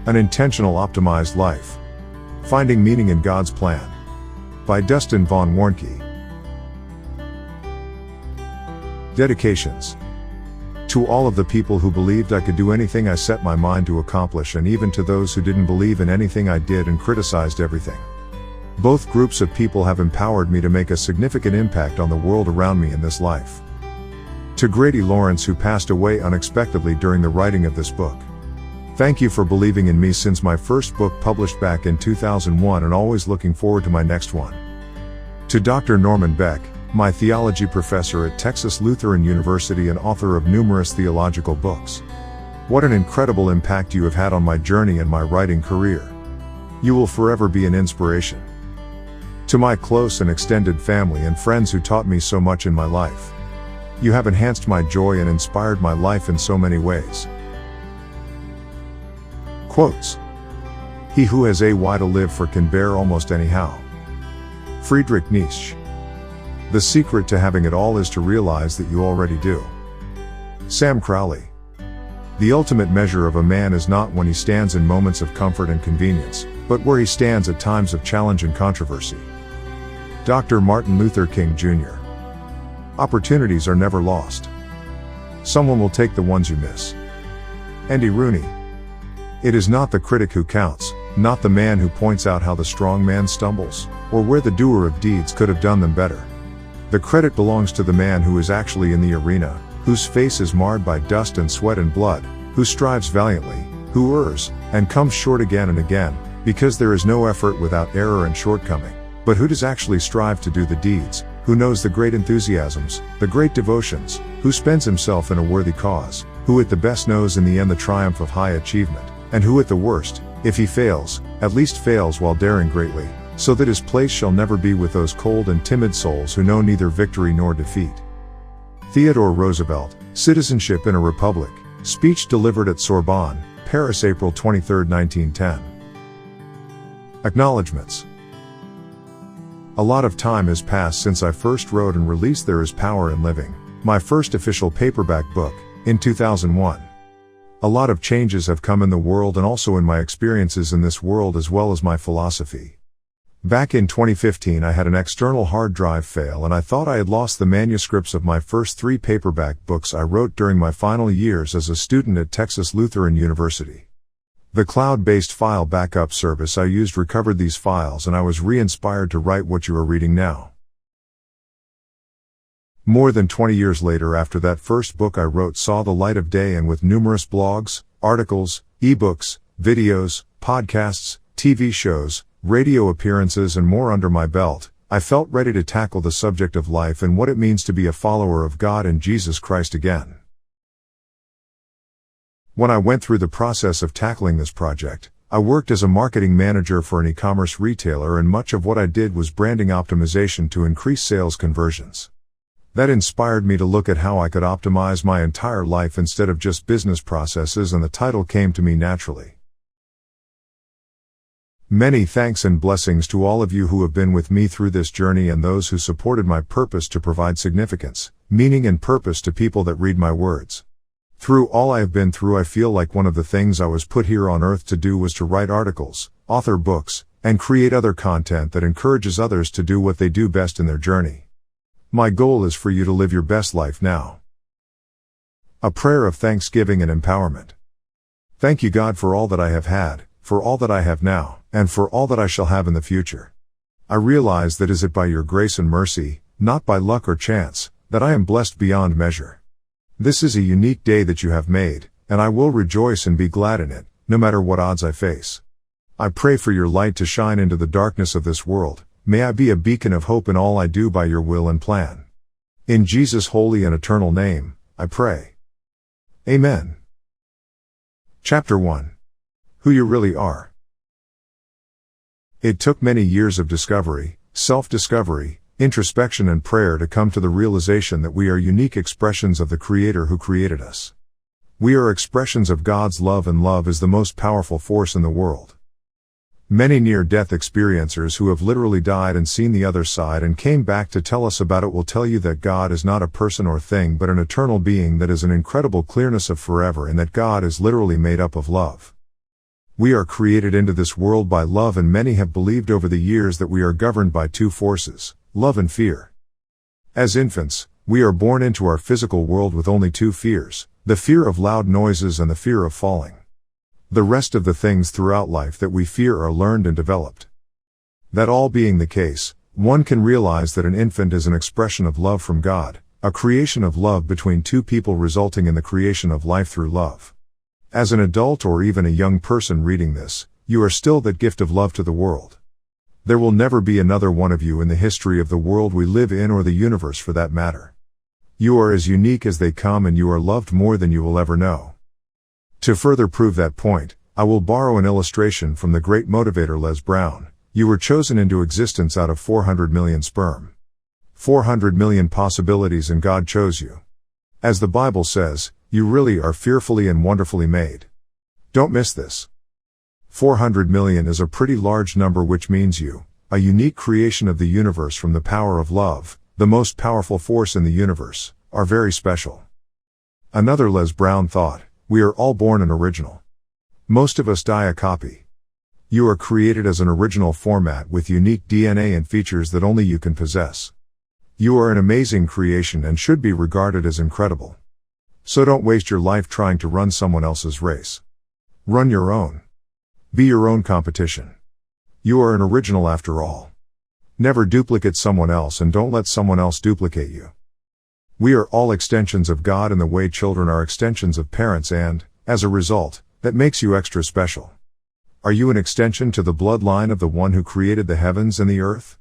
An Intentional Optimized Life. Finding Meaning in God's Plan. By Dustin Von Warnke. Dedications. To all of the people who believed I could do anything I set my mind to accomplish, and even to those who didn't believe in anything I did and criticized everything. Both groups of people have empowered me to make a significant impact on the world around me in this life. To Grady Lawrence, who passed away unexpectedly during the writing of this book. Thank you for believing in me since my first book published back in 2001, and always looking forward to my next one. To Dr. Norman Beck, my theology professor at Texas Lutheran University and author of numerous theological books. What an incredible impact you have had on my journey and my writing career. You will forever be an inspiration. To my close and extended family and friends who taught me so much in my life. You have enhanced my joy and inspired my life in so many ways. Quotes. He who has a why to live for can bear almost anyhow. Friedrich Nietzsche. The secret to having it all is to realize that you already do. Sam Crowley. The ultimate measure of a man is not when he stands in moments of comfort and convenience, but where he stands at times of challenge and controversy. Dr. Martin Luther King Jr. Opportunities are never lost. Someone will take the ones you miss. Andy Rooney. It is not the critic who counts, not the man who points out how the strong man stumbles, or where the doer of deeds could have done them better. The credit belongs to the man who is actually in the arena, whose face is marred by dust and sweat and blood, who strives valiantly, who errs, and comes short again and again, because there is no effort without error and shortcoming, but who does actually strive to do the deeds, who knows the great enthusiasms, the great devotions, who spends himself in a worthy cause, who at the best knows in the end the triumph of high achievement, and who at the worst, if he fails, at least fails while daring greatly, so that his place shall never be with those cold and timid souls who know neither victory nor defeat. Theodore Roosevelt, Citizenship in a Republic, speech delivered at Sorbonne, Paris, April 23, 1910. Acknowledgements. A lot of time has passed since I first wrote and released There Is Power in Living, my first official paperback book, in 2001. A lot of changes have come in the world and also in my experiences in this world as well as my philosophy. Back in 2015 I had an external hard drive fail and I thought I had lost the manuscripts of my first 3 paperback books I wrote during my final years as a student at Texas Lutheran University. The cloud-based file backup service I used recovered these files and I was re-inspired to write what you are reading now. More than 20 years later after that first book I wrote saw the light of day, and with numerous blogs, articles, ebooks, videos, podcasts, TV shows, radio appearances and more under my belt, I felt ready to tackle the subject of life and what it means to be a follower of God and Jesus Christ again. When I went through the process of tackling this project, I worked as a marketing manager for an e-commerce retailer, and much of what I did was branding optimization to increase sales conversions. That inspired me to look at how I could optimize my entire life instead of just business processes, and the title came to me naturally. Many thanks and blessings to all of you who have been with me through this journey and those who supported my purpose to provide significance, meaning and purpose to people that read my words. Through all I have been through, I feel like one of the things I was put here on earth to do was to write articles, author books, and create other content that encourages others to do what they do best in their journey. My goal is for you to live your best life now. A prayer of thanksgiving and empowerment. Thank you, God, for all that I have had, for all that I have now, and for all that I shall have in the future. I realize that is it by your grace and mercy, not by luck or chance, that I am blessed beyond measure. This is a unique day that you have made, and I will rejoice and be glad in it, no matter what odds I face. I pray for your light to shine into the darkness of this world. May I be a beacon of hope in all I do by your will and plan. In Jesus' holy and eternal name, I pray. Amen. Chapter 1. Who You Really Are. It took many years of discovery, self-discovery, introspection and prayer to come to the realization that we are unique expressions of the Creator who created us. We are expressions of God's love, and love is the most powerful force in the world. Many near-death experiencers who have literally died and seen the other side and came back to tell us about it will tell you that God is not a person or thing but an eternal being that is an incredible clearness of forever, and that God is literally made up of love. We are created into this world by love, and many have believed over the years that we are governed by two forces, love and fear. As infants, we are born into our physical world with only two fears, the fear of loud noises and the fear of falling. The rest of the things throughout life that we fear are learned and developed. That all being the case, one can realize that an infant is an expression of love from God, a creation of love between two people resulting in the creation of life through love. As an adult or even a young person reading this, you are still that gift of love to the world. There will never be another one of you in the history of the world we live in, or the universe for that matter. You are as unique as they come, and you are loved more than you will ever know. To further prove that point, I will borrow an illustration from the great motivator Les Brown. You were chosen into existence out of 400 million sperm. 400 million possibilities, and God chose you. As the Bible says, you really are fearfully and wonderfully made. Don't miss this. 400 million is a pretty large number, which means you, a unique creation of the universe from the power of love, the most powerful force in the universe, are very special. Another Les Brown thought, we are all born an original. Most of us die a copy. You are created as an original format with unique DNA and features that only you can possess. You are an amazing creation and should be regarded as incredible. So don't waste your life trying to run someone else's race. Run your own. Be your own competition. You are an original after all. Never duplicate someone else, and don't let someone else duplicate you. We are all extensions of God in the way children are extensions of parents, and, as a result, that makes you extra special. Are you an extension to the bloodline of the one who created the heavens and the earth?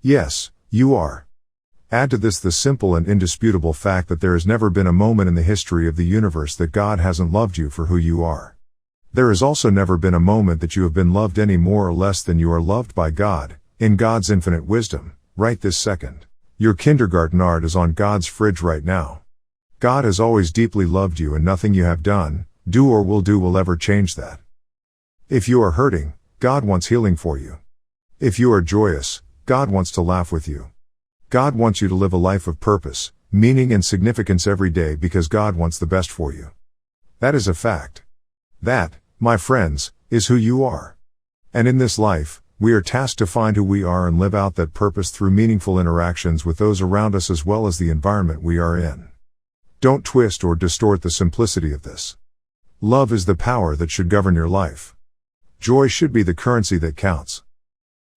Yes, you are. Add to this the simple and indisputable fact that there has never been a moment in the history of the universe that God hasn't loved you for who you are. There has also never been a moment that you have been loved any more or less than you are loved by God, in God's infinite wisdom, right this second. Your kindergarten art is on God's fridge right now. God has always deeply loved you, and nothing you have done, do or will do will ever change that. If you are hurting, God wants healing for you. If you are joyous, God wants to laugh with you. God wants you to live a life of purpose, meaning and significance every day, because God wants the best for you. That is a fact. That, my friends, is who you are. And in this life, we are tasked to find who we are and live out that purpose through meaningful interactions with those around us as well as the environment we are in. Don't twist or distort the simplicity of this. Love is the power that should govern your life. Joy should be the currency that counts.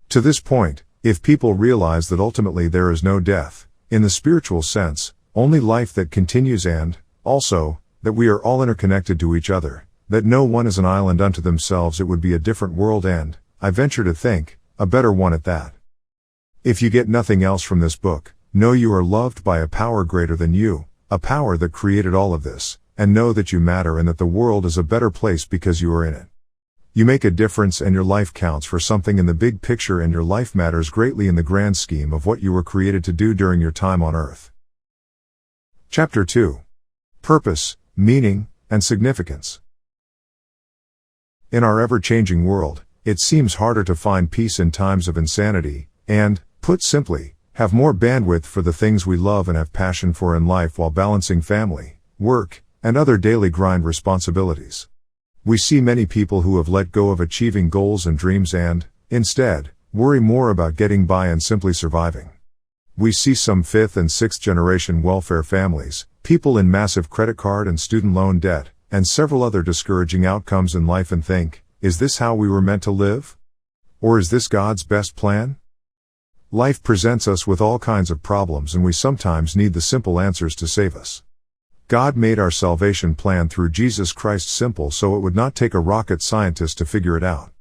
To this point, if people realize that ultimately there is no death, in the spiritual sense, only life that continues, and, also, that we are all interconnected to each other, that no one is an island unto themselves, it would be a different world and, I venture to think, a better one at that. If you get nothing else from this book, know you are loved by a power greater than you, a power that created all of this, and know that you matter and that the world is a better place because you are in it. You make a difference, and your life counts for something in the big picture, and your life matters greatly in the grand scheme of what you were created to do during your time on earth. Chapter 2. Purpose, Meaning, and Significance. In our ever-changing world, it seems harder to find peace in times of insanity, and, put simply, have more bandwidth for the things we love and have passion for in life while balancing family, work, and other daily grind responsibilities. We see many people who have let go of achieving goals and dreams and, instead, worry more about getting by and simply surviving. We see some 5th and 6th generation welfare families, people in massive credit card and student loan debt, and several other discouraging outcomes in life, and think, is this how we were meant to live? Or is this God's best plan? Life presents us with all kinds of problems, and we sometimes need the simple answers to save us. God made our salvation plan through Jesus Christ simple so it would not take a rocket scientist to figure it out.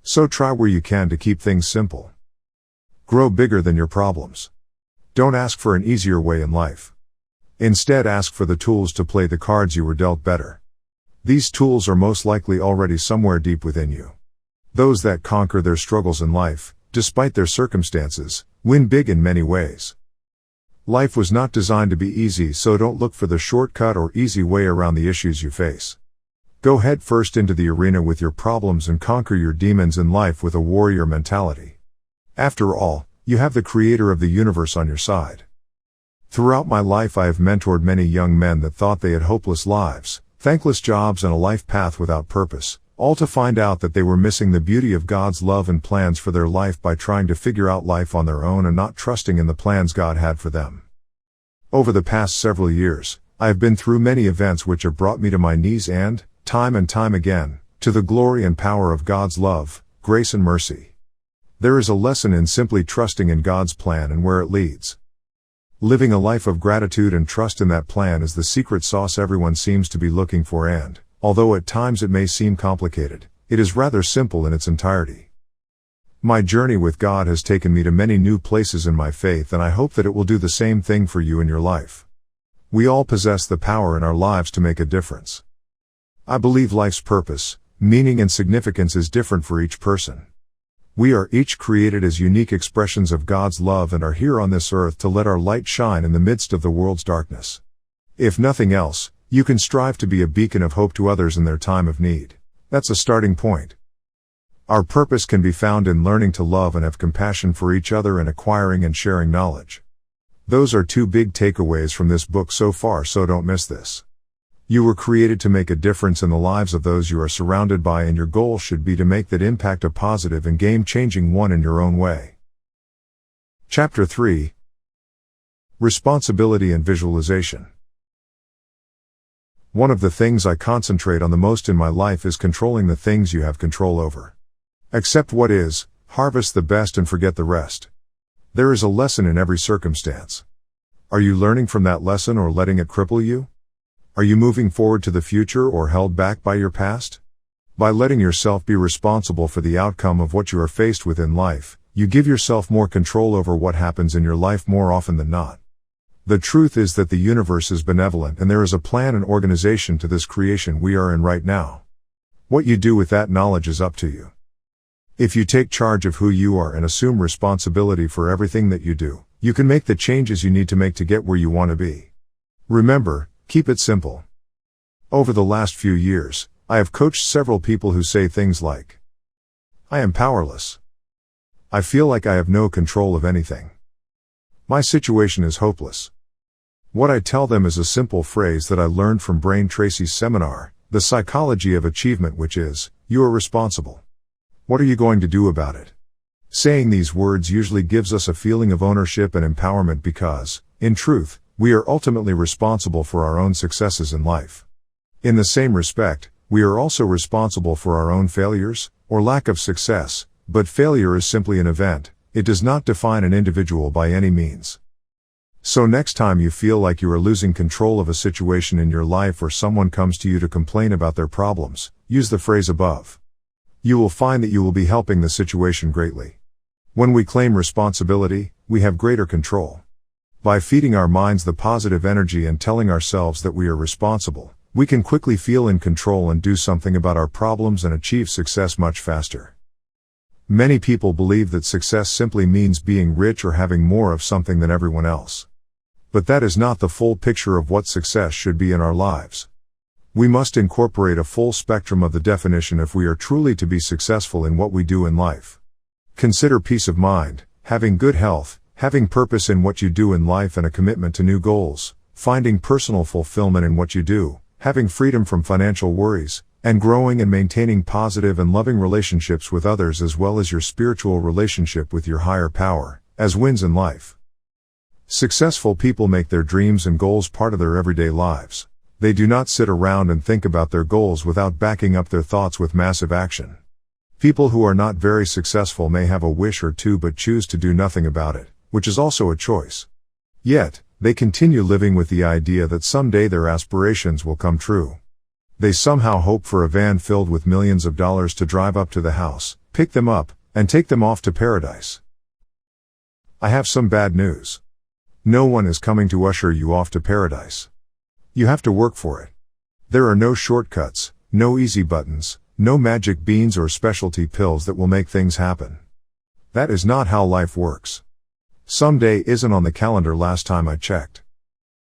So try where you can to keep things simple. Grow bigger than your problems. Don't ask for an easier way in life. Instead, ask for the tools to play the cards you were dealt better. These tools are most likely already somewhere deep within you. Those that conquer their struggles in life, despite their circumstances, win big in many ways. Life was not designed to be easy, so don't look for the shortcut or easy way around the issues you face. Go head first into the arena with your problems and conquer your demons in life with a warrior mentality. After all, you have the creator of the universe on your side. Throughout my life I have mentored many young men that thought they had hopeless lives, thankless jobs and a life path without purpose, all to find out that they were missing the beauty of God's love and plans for their life by trying to figure out life on their own and not trusting in the plans God had for them. Over the past several years, I have been through many events which have brought me to my knees and time again, to the glory and power of God's love, grace and mercy. There is a lesson in simply trusting in God's plan and where it leads. Living a life of gratitude and trust in that plan is the secret sauce everyone seems to be looking for, and, although at times it may seem complicated, it is rather simple in its entirety. My journey with God has taken me to many new places in my faith, and I hope that it will do the same thing for you in your life. We all possess the power in our lives to make a difference. I believe life's purpose, meaning and significance is different for each person. We are each created as unique expressions of God's love and are here on this earth to let our light shine in the midst of the world's darkness. If nothing else, you can strive to be a beacon of hope to others in their time of need. That's a starting point. Our purpose can be found in learning to love and have compassion for each other and acquiring and sharing knowledge. Those are two big takeaways from this book so far, so don't miss this. You were created to make a difference in the lives of those you are surrounded by, and your goal should be to make that impact a positive and game-changing one in your own way. Chapter 3: Responsibility and Visualization. One of the things I concentrate on the most in my life is controlling the things you have control over. Accept what is, harvest the best and forget the rest. There is a lesson in every circumstance. Are you learning from that lesson or letting it cripple you? Are you moving forward to the future or held back by your past? By letting yourself be responsible for the outcome of what you are faced with in life, you give yourself more control over what happens in your life more often than not. The truth is that the universe is benevolent and there is a plan and organization to this creation we are in right now. What you do with that knowledge is up to you. If you take charge of who you are and assume responsibility for everything that you do, you can make the changes you need to make to get where you want to be. Remember, keep it simple. Over the last few years, I have coached several people who say things like, "I am powerless. I feel like I have no control of anything. My situation is hopeless." What I tell them is a simple phrase that I learned from Brain Tracy's seminar, The Psychology of Achievement, which is, you are responsible. What are you going to do about it? Saying these words usually gives us a feeling of ownership and empowerment because, in truth, we are ultimately responsible for our own successes in life. In the same respect, we are also responsible for our own failures, or lack of success, but failure is simply an event, it does not define an individual by any means. So next time you feel like you are losing control of a situation in your life or someone comes to you to complain about their problems, use the phrase above. You will find that you will be helping the situation greatly. When we claim responsibility, we have greater control. By feeding our minds the positive energy and telling ourselves that we are responsible, we can quickly feel in control and do something about our problems and achieve success much faster. Many people believe that success simply means being rich or having more of something than everyone else. But that is not the full picture of what success should be in our lives. We must incorporate a full spectrum of the definition if we are truly to be successful in what we do in life. Consider peace of mind, having good health, having purpose in what you do in life and a commitment to new goals, finding personal fulfillment in what you do, having freedom from financial worries, and growing and maintaining positive and loving relationships with others as well as your spiritual relationship with your higher power, as wins in life. Successful people make their dreams and goals part of their everyday lives. They do not sit around and think about their goals without backing up their thoughts with massive action. People who are not very successful may have a wish or two but choose to do nothing about it, which is also a choice. Yet, they continue living with the idea that someday their aspirations will come true. They somehow hope for a van filled with millions of dollars to drive up to the house, pick them up, and take them off to paradise. I have some bad news. No one is coming to usher you off to paradise. You have to work for it. There are no shortcuts, no easy buttons, no magic beans or specialty pills that will make things happen. That is not how life works. Someday isn't on the calendar last time I checked.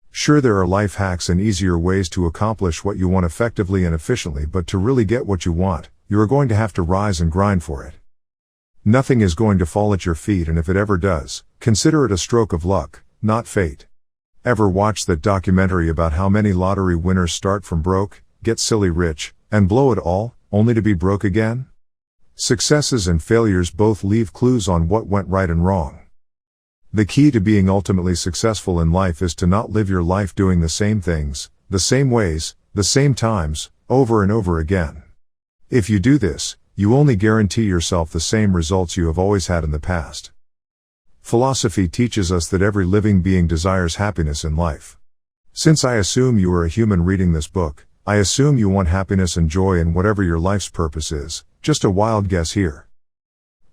Sure, there are life hacks and easier ways to accomplish what you want effectively and efficiently, but to really get what you want, you are going to have to rise and grind for it. Nothing is going to fall at your feet, and if it ever does, consider it a stroke of luck, not fate. Ever watch that documentary about how many lottery winners start from broke, get silly rich, and blow it all? only to be broke again? Successes and failures both leave clues on what went right and wrong. The key to being ultimately successful in life is to not live your life doing the same things, the same ways, the same times, over and over again. If you do this, you only guarantee yourself the same results you have always had in the past. Philosophy teaches us that every living being desires happiness in life. Since I assume you are a human reading this book, I assume you want happiness and joy in whatever your life's purpose is, just a wild guess here.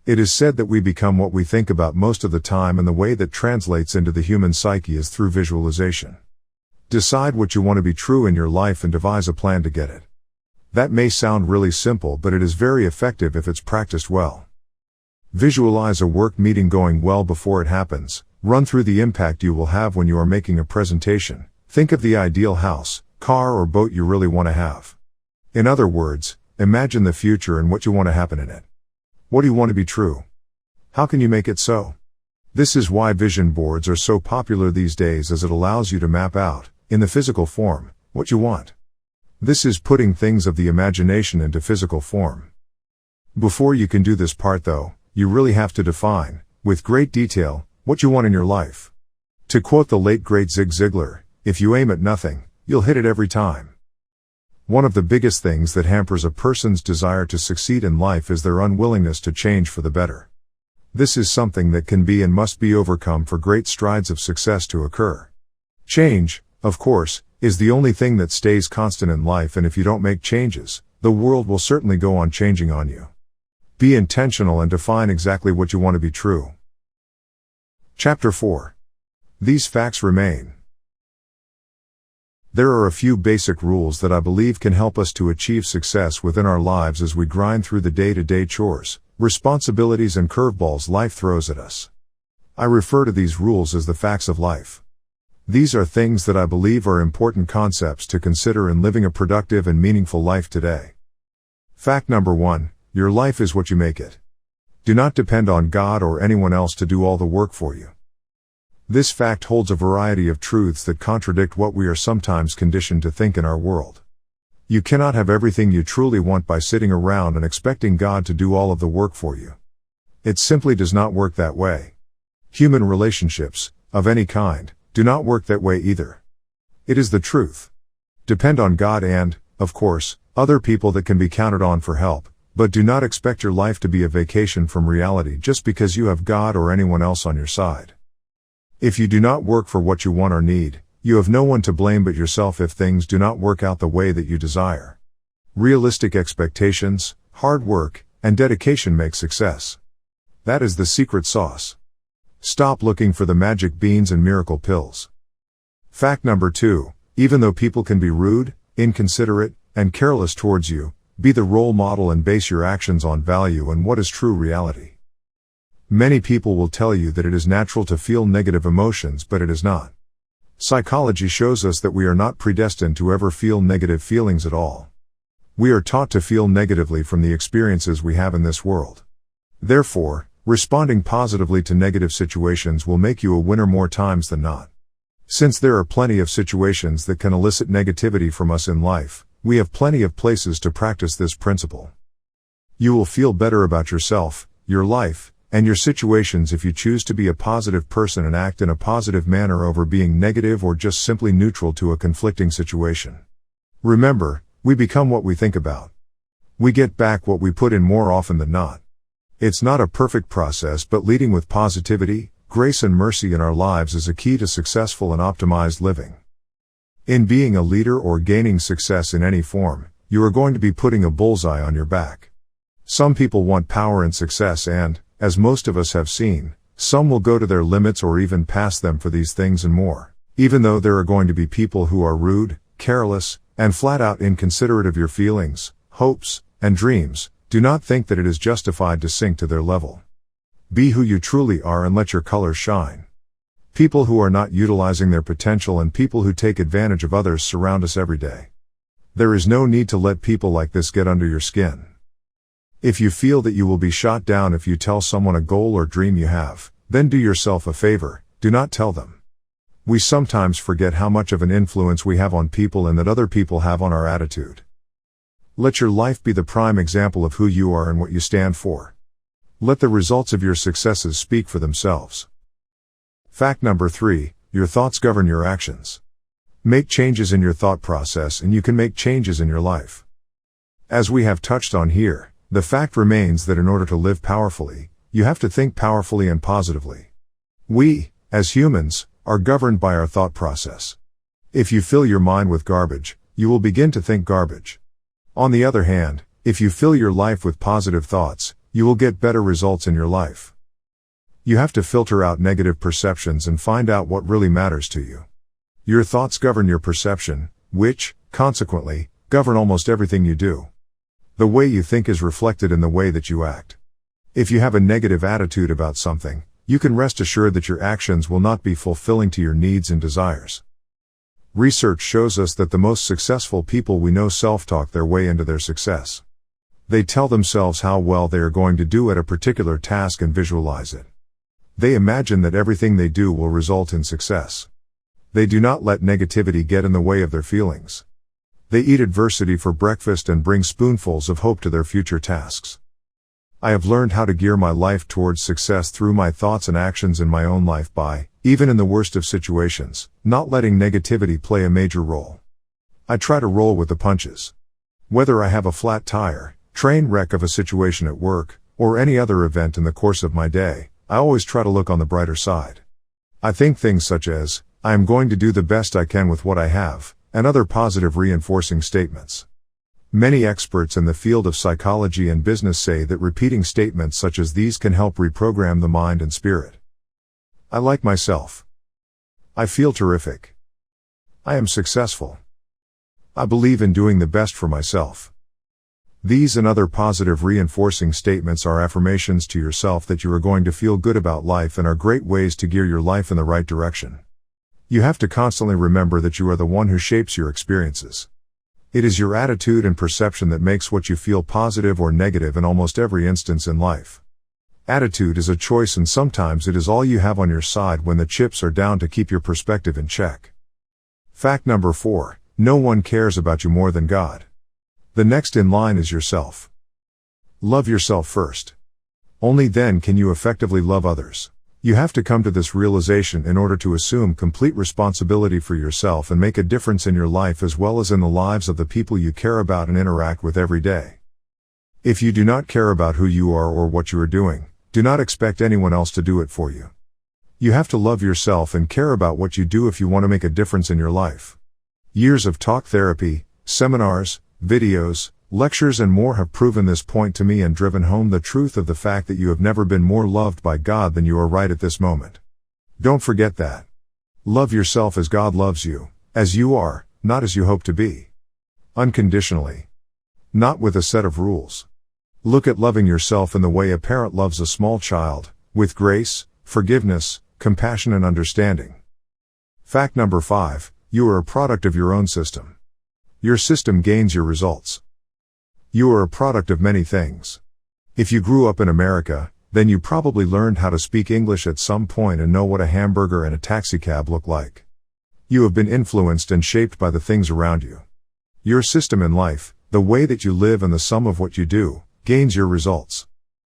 It is said that we become what we think about most of the time, and the way that translates into the human psyche is through visualization. Decide what you want to be true in your life and devise a plan to get it. That may sound really simple, but it is very effective if it's practiced well. Visualize a work meeting going well before it happens. Run through the impact you will have when you are making a presentation. Think of the ideal house, car or boat you really want to have. In other words, imagine the future and what you want to happen in it. What do you want to be true? How can you make it so? This is why vision boards are so popular these days, as it allows you to map out, in the physical form, what you want. This is putting things of the imagination into physical form. Before you can do this part though, you really have to define, with great detail, what you want in your life. To quote the late great Zig Ziglar, if you aim at nothing, you'll hit it every time. One of the biggest things that hampers a person's desire to succeed in life is their unwillingness to change for the better. This is something that can be and must be overcome for great strides of success to occur. Change, of course, is the only thing that stays constant in life, and if you don't make changes, the world will certainly go on changing on you. Be intentional and define exactly what you want to be true. Chapter 4. These facts remain. There are a few basic rules that I believe can help us to achieve success within our lives as we grind through the day-to-day chores, responsibilities and curveballs life throws at us. I refer to these rules as the facts of life. These are things that I believe are important concepts to consider in living a productive and meaningful life today. Fact number 1, your life is what you make it. Do not depend on God or anyone else to do all the work for you. This fact holds a variety of truths that contradict what we are sometimes conditioned to think in our world. You cannot have everything you truly want by sitting around and expecting God to do all of the work for you. It simply does not work that way. Human relationships, of any kind, do not work that way either. It is the truth. Depend on God and, of course, other people that can be counted on for help, but do not expect your life to be a vacation from reality just because you have God or anyone else on your side. If you do not work for what you want or need, you have no one to blame but yourself if things do not work out the way that you desire. Realistic expectations, hard work, and dedication make success. That is the secret sauce. Stop looking for the magic beans and miracle pills. Fact number 2, even though people can be rude, inconsiderate, and careless towards you, be the role model and base your actions on value and what is true reality. Many people will tell you that it is natural to feel negative emotions, but it is not. Psychology shows us that we are not predestined to ever feel negative feelings at all. We are taught to feel negatively from the experiences we have in this world. Therefore, responding positively to negative situations will make you a winner more times than not. Since there are plenty of situations that can elicit negativity from us in life, we have plenty of places to practice this principle. You will feel better about yourself, your life, and your situations if you choose to be a positive person and act in a positive manner over being negative or just simply neutral to a conflicting situation. Remember, we become what we think about. We get back what we put in more often than not. It's not a perfect process, but leading with positivity, grace and mercy in our lives is a key to successful and optimized living. In being a leader or gaining success in any form, you are going to be putting a bullseye on your back. Some people want power and success and, as most of us have seen, some will go to their limits or even past them for these things and more. Even though there are going to be people who are rude, careless, and flat out inconsiderate of your feelings, hopes, and dreams, do not think that it is justified to sink to their level. Be who you truly are and let your colors shine. People who are not utilizing their potential and people who take advantage of others surround us every day. There is no need to let people like this get under your skin. If you feel that you will be shot down if you tell someone a goal or dream you have, then do yourself a favor, do not tell them. We sometimes forget how much of an influence we have on people and that other people have on our attitude. Let your life be the prime example of who you are and what you stand for. Let the results of your successes speak for themselves. Fact number 3, your thoughts govern your actions. Make changes in your thought process and you can make changes in your life. As we have touched on here, the fact remains that in order to live powerfully, you have to think powerfully and positively. We, as humans, are governed by our thought process. If you fill your mind with garbage, you will begin to think garbage. On the other hand, if you fill your life with positive thoughts, you will get better results in your life. You have to filter out negative perceptions and find out what really matters to you. Your thoughts govern your perception, which, consequently, govern almost everything you do. The way you think is reflected in the way that you act. If you have a negative attitude about something, you can rest assured that your actions will not be fulfilling to your needs and desires. Research shows us that the most successful people we know self-talk their way into their success. They tell themselves how well they are going to do at a particular task and visualize it. They imagine that everything they do will result in success. They do not let negativity get in the way of their feelings. They eat adversity for breakfast and bring spoonfuls of hope to their future tasks. I have learned how to gear my life towards success through my thoughts and actions in my own life by, even in the worst of situations, not letting negativity play a major role. I try to roll with the punches. Whether I have a flat tire, train wreck of a situation at work, or any other event in the course of my day, I always try to look on the brighter side. I think things such as, I am going to do the best I can with what I have, and other positive reinforcing statements. Many experts in the field of psychology and business say that repeating statements such as these can help reprogram the mind and spirit. I like myself. I feel terrific. I am successful. I believe in doing the best for myself. These and other positive reinforcing statements are affirmations to yourself that you are going to feel good about life and are great ways to gear your life in the right direction. You have to constantly remember that you are the one who shapes your experiences. It is your attitude and perception that makes what you feel positive or negative in almost every instance in life. Attitude is a choice and sometimes it is all you have on your side when the chips are down to keep your perspective in check. Fact number 4, no one cares about you more than God. The next in line is yourself. Love yourself first. Only then can you effectively love others. You have to come to this realization in order to assume complete responsibility for yourself and make a difference in your life as well as in the lives of the people you care about and interact with every day. If you do not care about who you are or what you are doing, do not expect anyone else to do it for you. You have to love yourself and care about what you do if you want to make a difference in your life. Years of talk therapy, seminars, videos, lectures and more have proven this point to me and driven home the truth of the fact that you have never been more loved by God than you are right at this moment. Don't forget that. Love yourself as God loves you, as you are, not as you hope to be. Unconditionally. Not with a set of rules. Look at loving yourself in the way a parent loves a small child, with grace, forgiveness, compassion and understanding. Fact number 5, you are a product of your own system. Your system gains your results. You are a product of many things. If you grew up in America, then you probably learned how to speak English at some point and know what a hamburger and a taxicab look like. You have been influenced and shaped by the things around you. Your system in life, the way that you live and the sum of what you do, gains your results.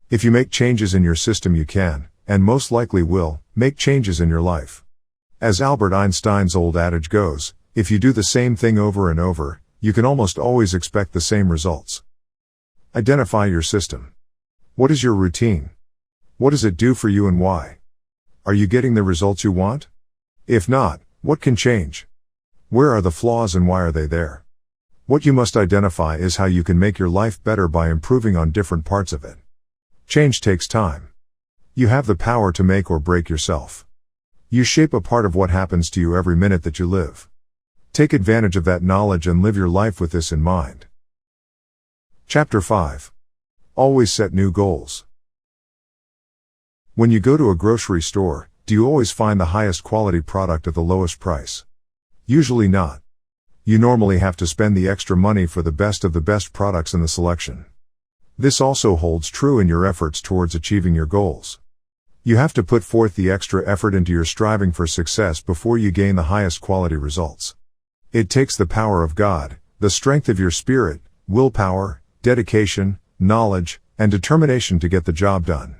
If you make changes in your system you can, and most likely will, make changes in your life. As Albert Einstein's old adage goes, if you do the same thing over and over, you can almost always expect the same results. Identify your system. What is your routine? What does it do for you and why? Are you getting the results you want? If not, what can change? Where are the flaws and why are they there? What you must identify is how you can make your life better by improving on different parts of it. Change takes time. You have the power to make or break yourself. You shape a part of what happens to you every minute that you live. Take advantage of that knowledge and live your life with this in mind. Chapter 5. Always set new goals. When you go to a grocery store, do you always find the highest quality product at the lowest price? Usually not. You normally have to spend the extra money for the best of the best products in the selection. This also holds true in your efforts towards achieving your goals. You have to put forth the extra effort into your striving for success before you gain the highest quality results. It takes the power of God, the strength of your spirit, willpower, dedication, knowledge, and determination to get the job done.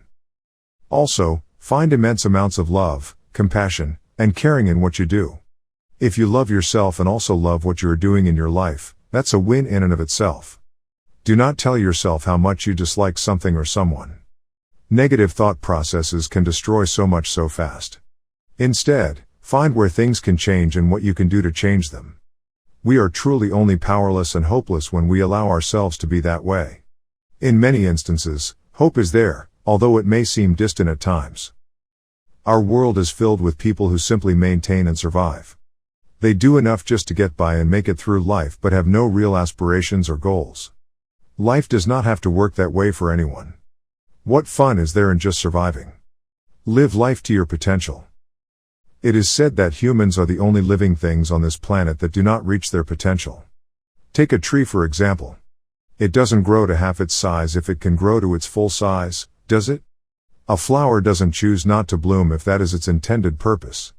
Also, find immense amounts of love, compassion, and caring in what you do. If you love yourself and also love what you are doing in your life, that's a win in and of itself. Do not tell yourself how much you dislike something or someone. Negative thought processes can destroy so much so fast. Instead, find where things can change and what you can do to change them. We are truly only powerless and hopeless when we allow ourselves to be that way. In many instances, hope is there, although it may seem distant at times. Our world is filled with people who simply maintain and survive. They do enough just to get by and make it through life but have no real aspirations or goals. Life does not have to work that way for anyone. What fun is there in just surviving? Live life to your potential. It is said that humans are the only living things on this planet that do not reach their potential. Take a tree for example. It doesn't grow to half its size if it can grow to its full size, does it? A flower doesn't choose not to bloom if that is its intended purpose.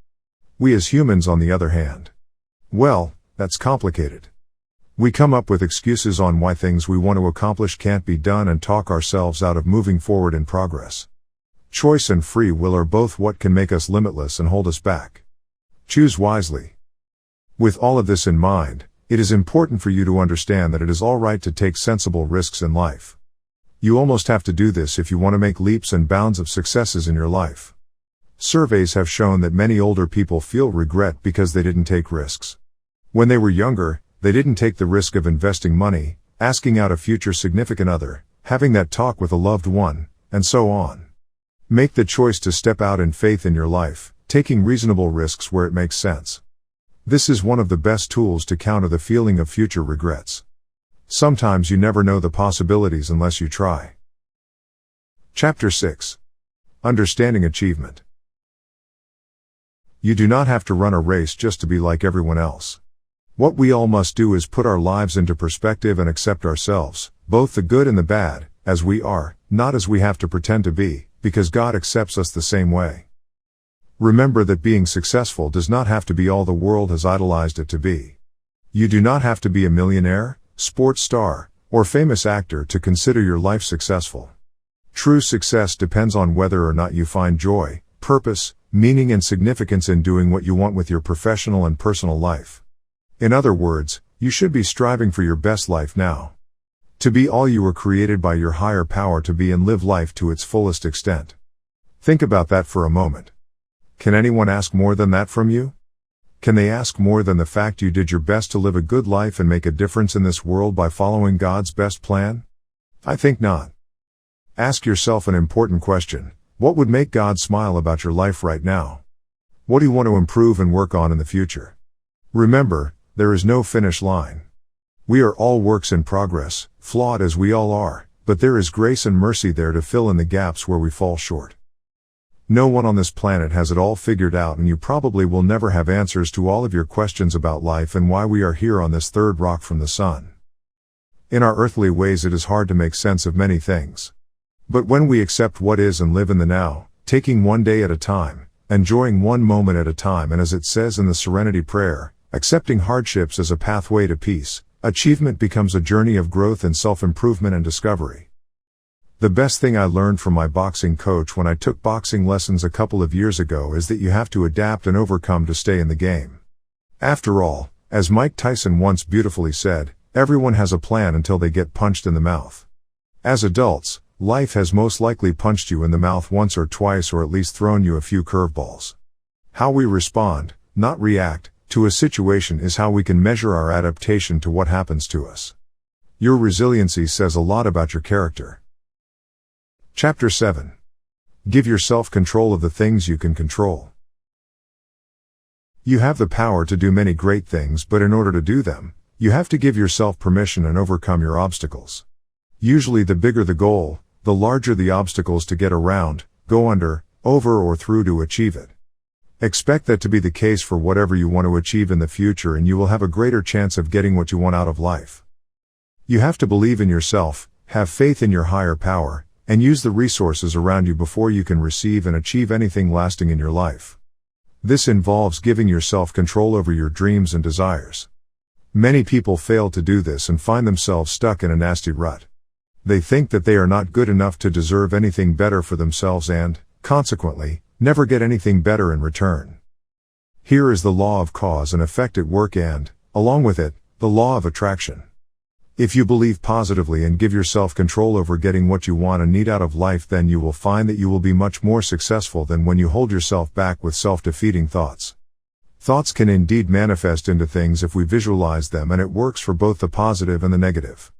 We as humans, on the other hand, well, that's complicated. We come up with excuses on why things we want to accomplish can't be done and talk ourselves out of moving forward in progress. Choice and free will are both what can make us limitless and hold us back. Choose wisely. With all of this in mind, it is important for you to understand that it is all right to take sensible risks in life. You almost have to do this if you want to make leaps and bounds of successes in your life. Surveys have shown that many older people feel regret because they didn't take risks. When they were younger, they didn't take the risk of investing money, asking out a future significant other, having that talk with a loved one, and so on. Make the choice to step out in faith in your life, taking reasonable risks where it makes sense. This is one of the best tools to counter the feeling of future regrets. Sometimes you never know the possibilities unless you try. Chapter 6. Understanding Achievement. You do not have to run a race just to be like everyone else. What we all must do is put our lives into perspective and accept ourselves, both the good and the bad, as we are, not as we have to pretend to be, because God accepts us the same way. Remember that being successful does not have to be all the world has idolized it to be. You do not have to be a millionaire, sports star, or famous actor to consider your life successful. True success depends on whether or not you find joy, purpose, meaning and significance in doing what you want with your professional and personal life. In other words, you should be striving for your best life now. To be all you were created by your higher power to be and live life to its fullest extent. Think about that for a moment. Can anyone ask more than that from you? Can they ask more than the fact you did your best to live a good life and make a difference in this world by following God's best plan? I think not. Ask yourself an important question. What would make God smile about your life right now? What do you want to improve and work on in the future? Remember, there is no finish line. We are all works in progress, flawed as we all are, but there is grace and mercy there to fill in the gaps where we fall short. No one on this planet has it all figured out, and you probably will never have answers to all of your questions about life and why we are here on this third rock from the sun. In our earthly ways it is hard to make sense of many things. But when we accept what is and live in the now, taking one day at a time, enjoying one moment at a time, and as it says in the Serenity Prayer, accepting hardships as a pathway to peace, achievement becomes a journey of growth and self-improvement and discovery. The best thing I learned from my boxing coach when I took boxing lessons a couple of years ago is that you have to adapt and overcome to stay in the game. After all, as Mike Tyson once beautifully said, everyone has a plan until they get punched in the mouth. As adults, life has most likely punched you in the mouth once or twice, or at least thrown you a few curveballs. How we respond, not react, to a situation is how we can measure our adaptation to what happens to us. Your resiliency says a lot about your character. Chapter 7. Give yourself control of the things you can control. You have the power to do many great things, but in order to do them, you have to give yourself permission and overcome your obstacles. Usually the bigger the goal, the larger the obstacles to get around, go under, over or through to achieve it. Expect that to be the case for whatever you want to achieve in the future, and you will have a greater chance of getting what you want out of life. You have to believe in yourself, have faith in your higher power, and use the resources around you before you can receive and achieve anything lasting in your life. This involves giving yourself control over your dreams and desires. Many people fail to do this and find themselves stuck in a nasty rut. They think that they are not good enough to deserve anything better for themselves and, consequently, never get anything better in return. Here is the law of cause and effect at work and, along with it, the law of attraction. If you believe positively and give yourself control over getting what you want and need out of life, then you will find that you will be much more successful than when you hold yourself back with self-defeating thoughts. Thoughts can indeed manifest into things if we visualize them, and it works for both the positive and the negative.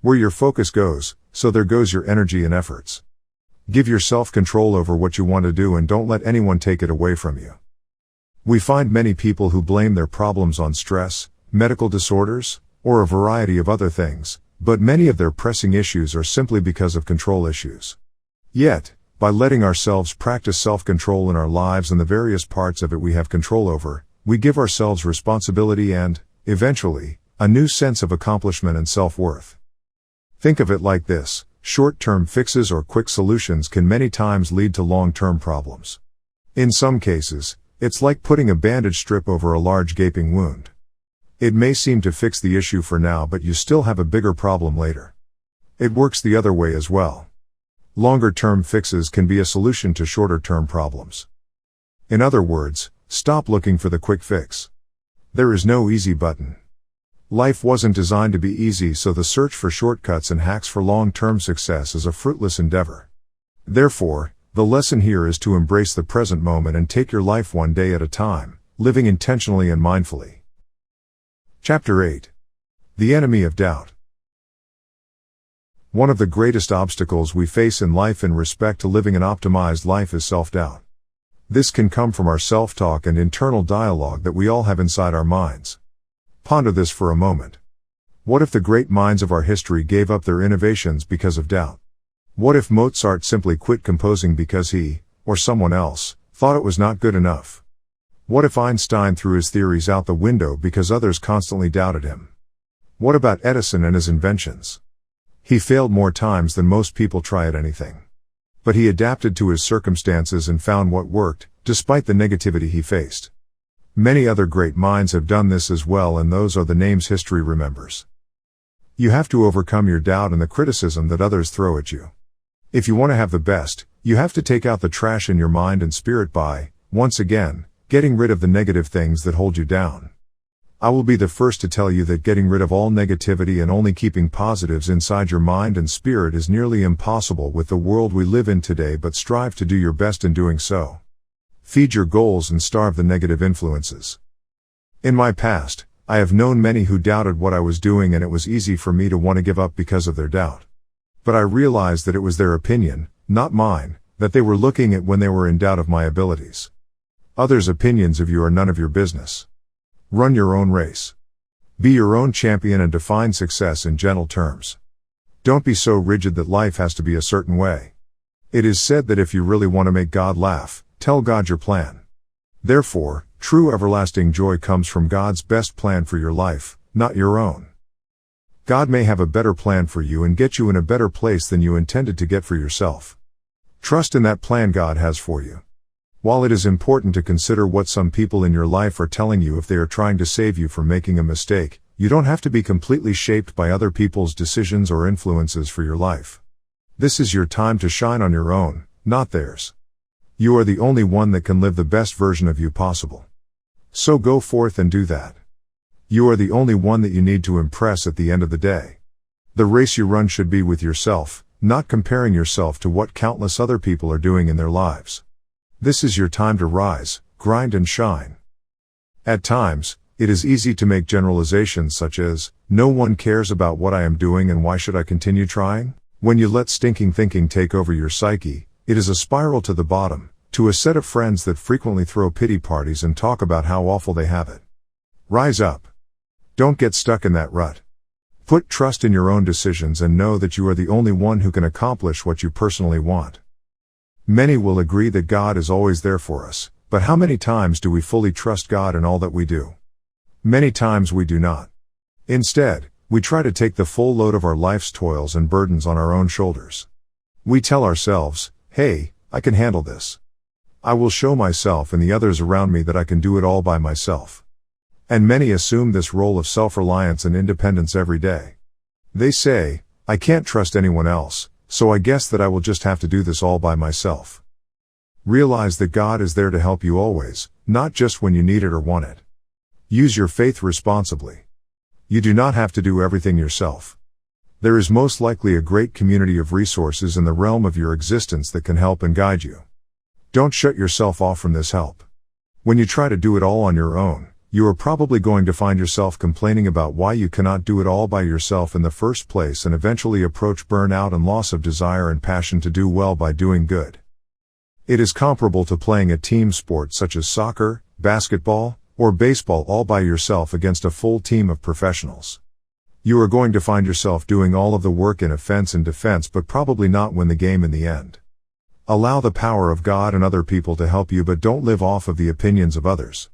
Where your focus goes, so there goes your energy and efforts. Give yourself control over what you want to do and don't let anyone take it away from you. We find many people who blame their problems on stress, medical disorders, or a variety of other things, but many of their pressing issues are simply because of control issues. Yet, by letting ourselves practice self-control in our lives and the various parts of it we have control over, we give ourselves responsibility and, eventually, a new sense of accomplishment and self-worth. Think of it like this: short-term fixes or quick solutions can many times lead to long-term problems. In some cases, it's like putting a bandage strip over a large gaping wound. It may seem to fix the issue for now, but you still have a bigger problem later. It works the other way as well. Longer-term fixes can be a solution to shorter-term problems. In other words, stop looking for the quick fix. There is no easy button. Life wasn't designed to be easy, so the search for shortcuts and hacks for long-term success is a fruitless endeavor. Therefore, the lesson here is to embrace the present moment and take your life one day at a time, living intentionally and mindfully. Chapter 8. The Enemy of Doubt. One of the greatest obstacles we face in life in respect to living an optimized life is self-doubt. This can come from our self-talk and internal dialogue that we all have inside our minds. Ponder this for a moment. What if the great minds of our history gave up their innovations because of doubt? What if Mozart simply quit composing because he, or someone else, thought it was not good enough? What if Einstein threw his theories out the window because others constantly doubted him? What about Edison and his inventions? He failed more times than most people try at anything. But he adapted to his circumstances and found what worked, despite the negativity he faced. Many other great minds have done this as well, and those are the names history remembers. You have to overcome your doubt and the criticism that others throw at you. If you want to have the best, you have to take out the trash in your mind and spirit by, once again, getting rid of the negative things that hold you down. I will be the first to tell you that getting rid of all negativity and only keeping positives inside your mind and spirit is nearly impossible with the world we live in today, but strive to do your best in doing so. Feed your goals and starve the negative influences. In my past, I have known many who doubted what I was doing, and it was easy for me to want to give up because of their doubt. But I realized that it was their opinion, not mine, that they were looking at when they were in doubt of my abilities. Others' opinions of you are none of your business. Run your own race. Be your own champion and define success in gentle terms. Don't be so rigid that life has to be a certain way. It is said that if you really want to make God laugh, tell God your plan. Therefore, true everlasting joy comes from God's best plan for your life, not your own. God may have a better plan for you and get you in a better place than you intended to get for yourself. Trust in that plan God has for you. While it is important to consider what some people in your life are telling you if they are trying to save you from making a mistake, you don't have to be completely shaped by other people's decisions or influences for your life. This is your time to shine on your own, not theirs. You are the only one that can live the best version of you possible. So go forth and do that. You are the only one that you need to impress at the end of the day. The race you run should be with yourself, not comparing yourself to what countless other people are doing in their lives. This is your time to rise, grind and shine. At times, it is easy to make generalizations such as, no one cares about what I am doing and why should I continue trying? When you let stinking thinking take over your psyche, it is a spiral to the bottom, to a set of friends that frequently throw pity parties and talk about how awful they have it. Rise up. Don't get stuck in that rut. Put trust in your own decisions and know that you are the only one who can accomplish what you personally want. Many will agree that God is always there for us, but how many times do we fully trust God in all that we do? Many times we do not. Instead, we try to take the full load of our life's toils and burdens on our own shoulders. We tell ourselves, hey, I can handle this. I will show myself and the others around me that I can do it all by myself. And many assume this role of self-reliance and independence every day. They say, I can't trust anyone else, so I guess that I will just have to do this all by myself. Realize that God is there to help you always, not just when you need it or want it. Use your faith responsibly. You do not have to do everything yourself. There is most likely a great community of resources in the realm of your existence that can help and guide you. Don't shut yourself off from this help. When you try to do it all on your own, you are probably going to find yourself complaining about why you cannot do it all by yourself in the first place and eventually approach burnout and loss of desire and passion to do well by doing good. It is comparable to playing a team sport such as soccer, basketball, or baseball all by yourself against a full team of professionals. You are going to find yourself doing all of the work in offense and defense but probably not win the game in the end. Allow the power of God and other people to help you, but don't live off of the opinions of others.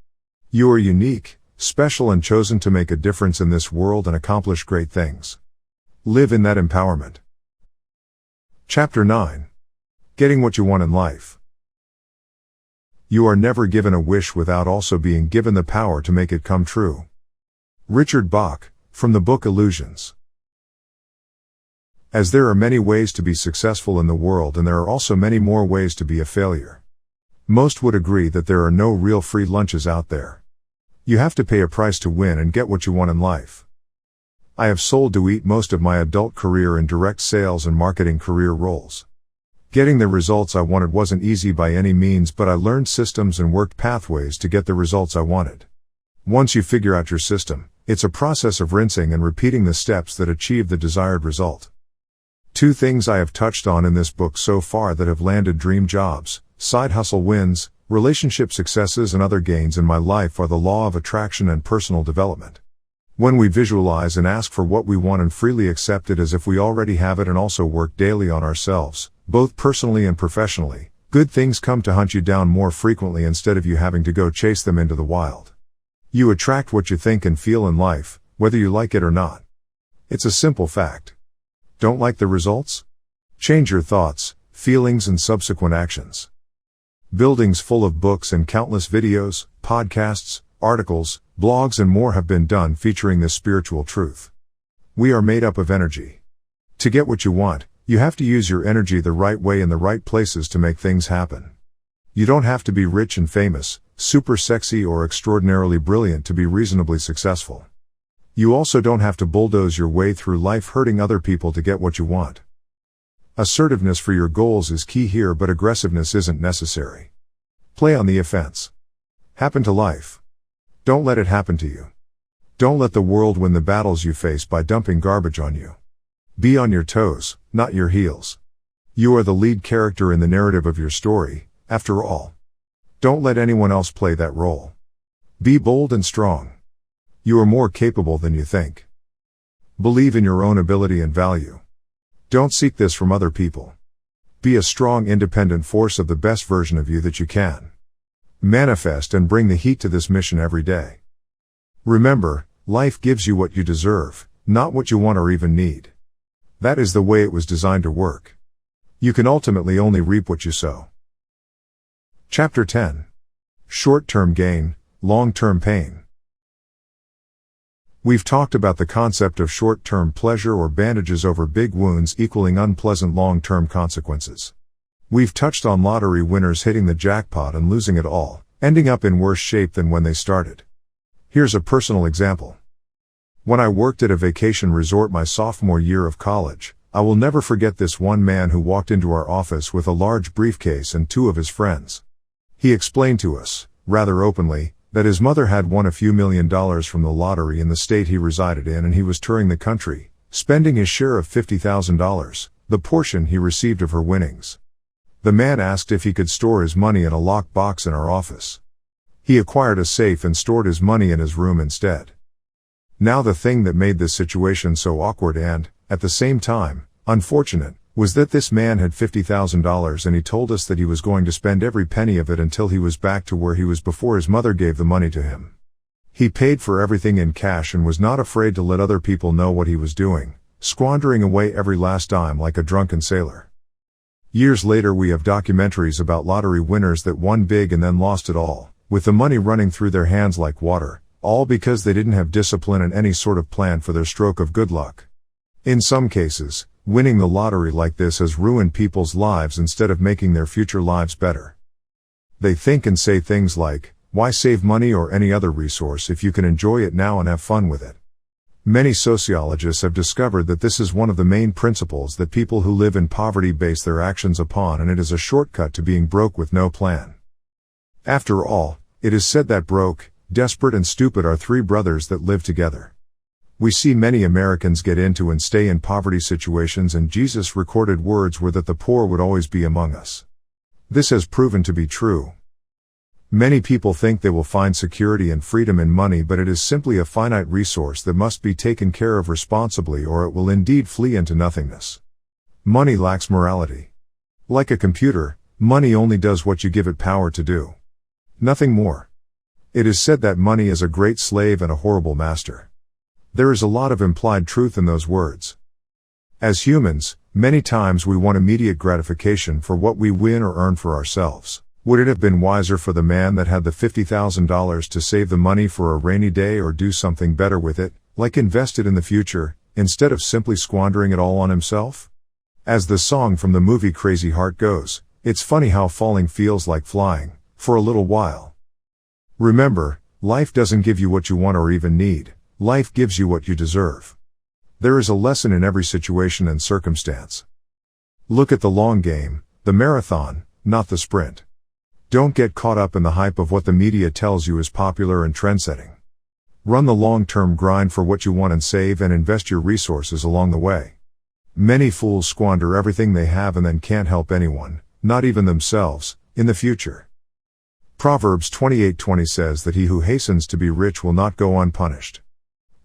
You are unique, special and chosen to make a difference in this world and accomplish great things. Live in that empowerment. Chapter 9. Getting what you want in life. You are never given a wish without also being given the power to make it come true. Richard Bach, from the book Illusions. As there are many ways to be successful in the world and there are also many more ways to be a failure. Most would agree that there are no real free lunches out there. You have to pay a price to win and get what you want in life. I have sold to eat most of my adult career in direct sales and marketing career roles. Getting the results I wanted wasn't easy by any means, but I learned systems and worked pathways to get the results I wanted. Once you figure out your system, it's a process of rinsing and repeating the steps that achieve the desired result. 2 things I have touched on in this book so far that have landed dream jobs, side hustle wins, relationship successes and other gains in my life are the law of attraction and personal development. When we visualize and ask for what we want and freely accept it as if we already have it and also work daily on ourselves, both personally and professionally, good things come to hunt you down more frequently instead of you having to go chase them into the wild. You attract what you think and feel in life, whether you like it or not. It's a simple fact. Don't like the results? Change your thoughts, feelings and subsequent actions. Buildings full of books and countless videos, podcasts, articles, blogs and more have been done featuring this spiritual truth. We are made up of energy. To get what you want, you have to use your energy the right way in the right places to make things happen. You don't have to be rich and famous, super sexy or extraordinarily brilliant to be reasonably successful. You also don't have to bulldoze your way through life hurting other people to get what you want. Assertiveness for your goals is key here, but aggressiveness isn't necessary. Play on the offense. Happen to life. Don't let it happen to you. Don't let the world win the battles you face by dumping garbage on you. Be on your toes, not your heels. You are the lead character in the narrative of your story, after all. Don't let anyone else play that role. Be bold and strong. You are more capable than you think. Believe in your own ability and value. Don't seek this from other people. Be a strong independent force of the best version of you that you can. Manifest and bring the heat to this mission every day. Remember, life gives you what you deserve, not what you want or even need. That is the way it was designed to work. You can ultimately only reap what you sow. Chapter 10. Short-term gain, long-term pain. We've talked about the concept of short-term pleasure or bandages over big wounds equaling unpleasant long-term consequences. We've touched on lottery winners hitting the jackpot and losing it all, ending up in worse shape than when they started. Here's a personal example. When I worked at a vacation resort my sophomore year of college, I will never forget this one man who walked into our office with a large briefcase and 2 of his friends. He explained to us, rather openly, that his mother had won a few $1 million from the lottery in the state he resided in and he was touring the country, spending his share of $50,000, the portion he received of her winnings. The man asked if he could store his money in a locked box in our office. He acquired a safe and stored his money in his room instead. Now the thing that made this situation so awkward and, at the same time, unfortunate, was that this man had $50,000 and he told us that he was going to spend every penny of it until he was back to where he was before his mother gave the money to him. He paid for everything in cash and was not afraid to let other people know what he was doing, squandering away every last dime like a drunken sailor. Years later we have documentaries about lottery winners that won big and then lost it all, with the money running through their hands like water, all because they didn't have discipline and any sort of plan for their stroke of good luck. In some cases, winning the lottery like this has ruined people's lives instead of making their future lives better. They think and say things like, "Why save money or any other resource if you can enjoy it now and have fun with it?" Many sociologists have discovered that this is one of the main principles that people who live in poverty base their actions upon, and it is a shortcut to being broke with no plan. After all, it is said that broke, desperate and stupid are three brothers that live together. We see many Americans get into and stay in poverty situations, and Jesus' recorded words were that the poor would always be among us. This has proven to be true. Many people think they will find security and freedom in money, but it is simply a finite resource that must be taken care of responsibly, or it will indeed flee into nothingness. Money lacks morality. Like a computer, money only does what you give it power to do. Nothing more. It is said that money is a great slave and a horrible master. There is a lot of implied truth in those words. As humans, many times we want immediate gratification for what we win or earn for ourselves. Would it have been wiser for the man that had the $50,000 to save the money for a rainy day or do something better with it, like invest it in the future, instead of simply squandering it all on himself? As the song from the movie Crazy Heart goes, "It's funny how falling feels like flying, for a little while." Remember, life doesn't give you what you want or even need, life gives you what you deserve. There is a lesson in every situation and circumstance. Look at the long game, the marathon, not the sprint. Don't get caught up in the hype of what the media tells you is popular and trendsetting. Run the long-term grind for what you want and save and invest your resources along the way. Many fools squander everything they have and then can't help anyone, not even themselves, in the future. Proverbs 28:20 says that he who hastens to be rich will not go unpunished.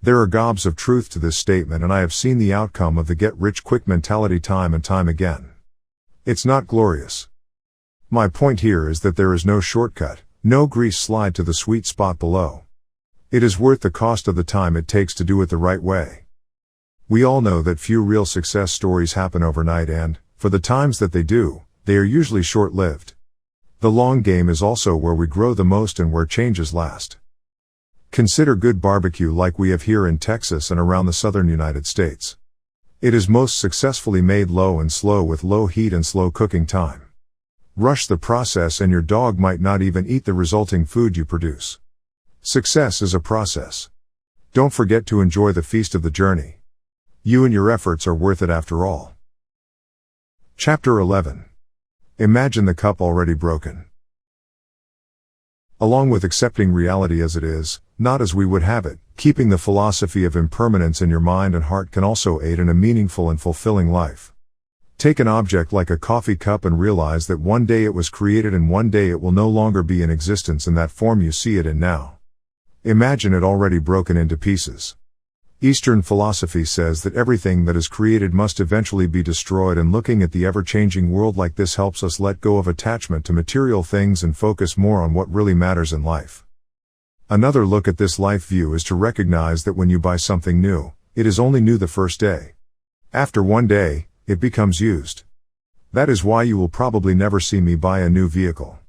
There are gobs of truth to this statement, and I have seen the outcome of the get-rich-quick mentality time and time again. It's not glorious. My point here is that there is no shortcut, no grease slide to the sweet spot below. It is worth the cost of the time it takes to do it the right way. We all know that few real success stories happen overnight, and, for the times that they do, they are usually short-lived. The long game is also where we grow the most and where changes last. Consider good barbecue like we have here in Texas and around the southern United States. It is most successfully made low and slow with low heat and slow cooking time. Rush the process and your dog might not even eat the resulting food you produce. Success is a process. Don't forget to enjoy the feast of the journey. You and your efforts are worth it after all. Chapter 11. Imagine the cup already broken. Along with accepting reality as it is, not as we would have it, keeping the philosophy of impermanence in your mind and heart can also aid in a meaningful and fulfilling life. Take an object like a coffee cup and realize that one day it was created and one day it will no longer be in existence in that form you see it in now. Imagine it already broken into pieces. Eastern philosophy says that everything that is created must eventually be destroyed, and looking at the ever-changing world like this helps us let go of attachment to material things and focus more on what really matters in life. Another look at this life view is to recognize that when you buy something new, it is only new the first day. After one day, it becomes used. That is why you will probably never see me buy a new vehicle.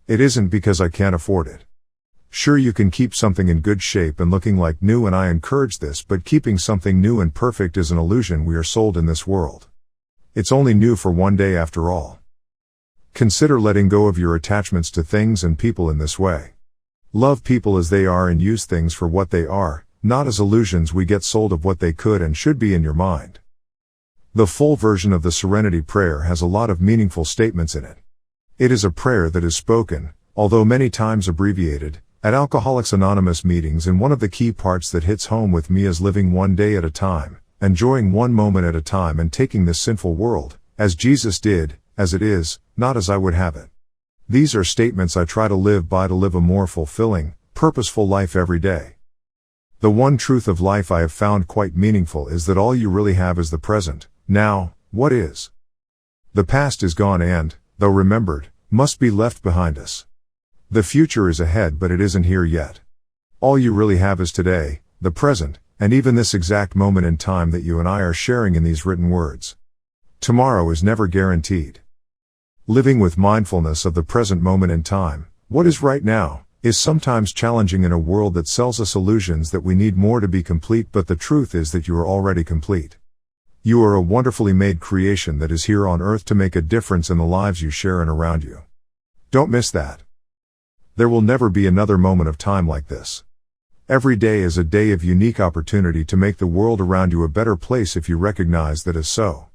It isn't because I can't afford it. Sure, you can keep something in good shape and looking like new, and I encourage this, but keeping something new and perfect is an illusion we are sold in this world. It's only new for one day after all. Consider letting go of your attachments to things and people in this way. Love people as they are and use things for what they are, not as illusions we get sold of what they could and should be in your mind. The full version of the Serenity Prayer has a lot of meaningful statements in it. It is a prayer that is spoken, although many times abbreviated, at Alcoholics Anonymous meetings, and one of the key parts that hits home with me is living one day at a time, enjoying one moment at a time, and taking this sinful world, as Jesus did, as it is, not as I would have it. These are statements I try to live by to live a more fulfilling, purposeful life every day. The one truth of life I have found quite meaningful is that all you really have is the present. Now, what is? The past is gone and, though remembered, must be left behind us. The future is ahead, but it isn't here yet. All you really have is today, the present, and even this exact moment in time that you and I are sharing in these written words. Tomorrow is never guaranteed. Living with mindfulness of the present moment in time, what is right now, is sometimes challenging in a world that sells us illusions that we need more to be complete, but the truth is that you are already complete. You are a wonderfully made creation that is here on earth to make a difference in the lives you share and around you. Don't miss that. There will never be another moment of time like this. Every day is a day of unique opportunity to make the world around you a better place if you recognize that is so.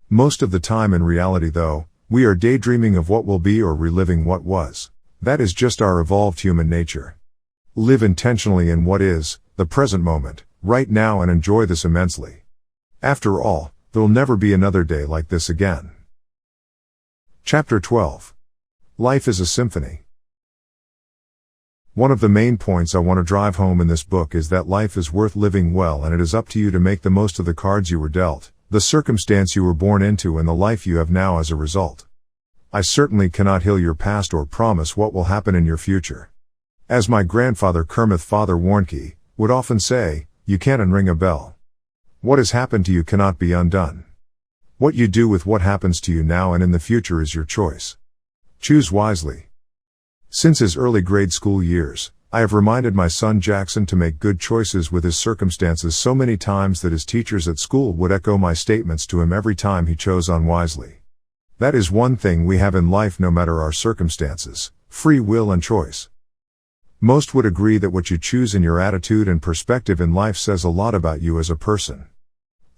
Most of the time in reality though, we are daydreaming of what will be or reliving what was. That is just our evolved human nature. Live intentionally in what is, the present moment, right now, and enjoy this immensely. After all, there'll never be another day like this again. Chapter 12. Life is a Symphony. One of the main points I want to drive home in this book is that life is worth living well, and it is up to you to make the most of the cards you were dealt, the circumstance you were born into, and the life you have now as a result. I certainly cannot heal your past or promise what will happen in your future. As my grandfather Kermit Father Warnke would often say, you can't unring a bell. What has happened to you cannot be undone. What you do with what happens to you now and in the future is your choice. Choose wisely. Since his early grade school years, I have reminded my son Jackson to make good choices with his circumstances so many times that his teachers at school would echo my statements to him every time he chose unwisely. That is one thing we have in life, no matter our circumstances: free will and choice. Most would agree that what you choose in your attitude and perspective in life says a lot about you as a person.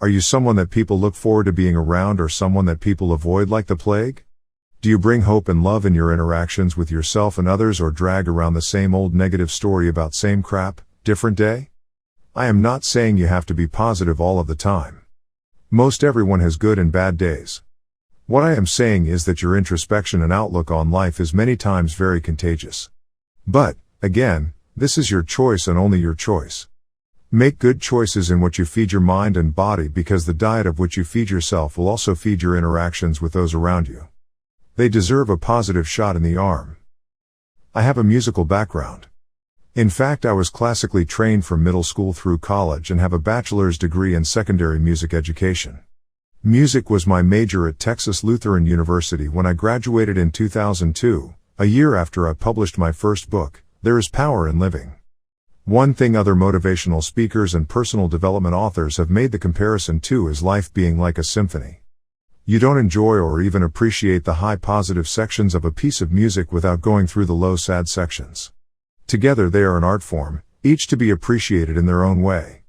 Are you someone that people look forward to being around, or someone that people avoid like the plague? Do you bring hope and love in your interactions with yourself and others, or drag around the same old negative story about same crap, different day? I am not saying you have to be positive all of the time. Most everyone has good and bad days. What I am saying is that your introspection and outlook on life is many times very contagious. But, again, this is your choice and only your choice. Make good choices in what you feed your mind and body, because the diet of which you feed yourself will also feed your interactions with those around you. They deserve a positive shot in the arm. I have a musical background. In fact, I was classically trained from middle school through college and have a bachelor's degree in secondary music education. Music was my major at Texas Lutheran University when I graduated in 2002, a year after I published my first book, There is Power in Living. One thing other motivational speakers and personal development authors have made the comparison to is life being like a symphony. You don't enjoy or even appreciate the high positive sections of a piece of music without going through the low sad sections. Together they are an art form, each to be appreciated in their own way.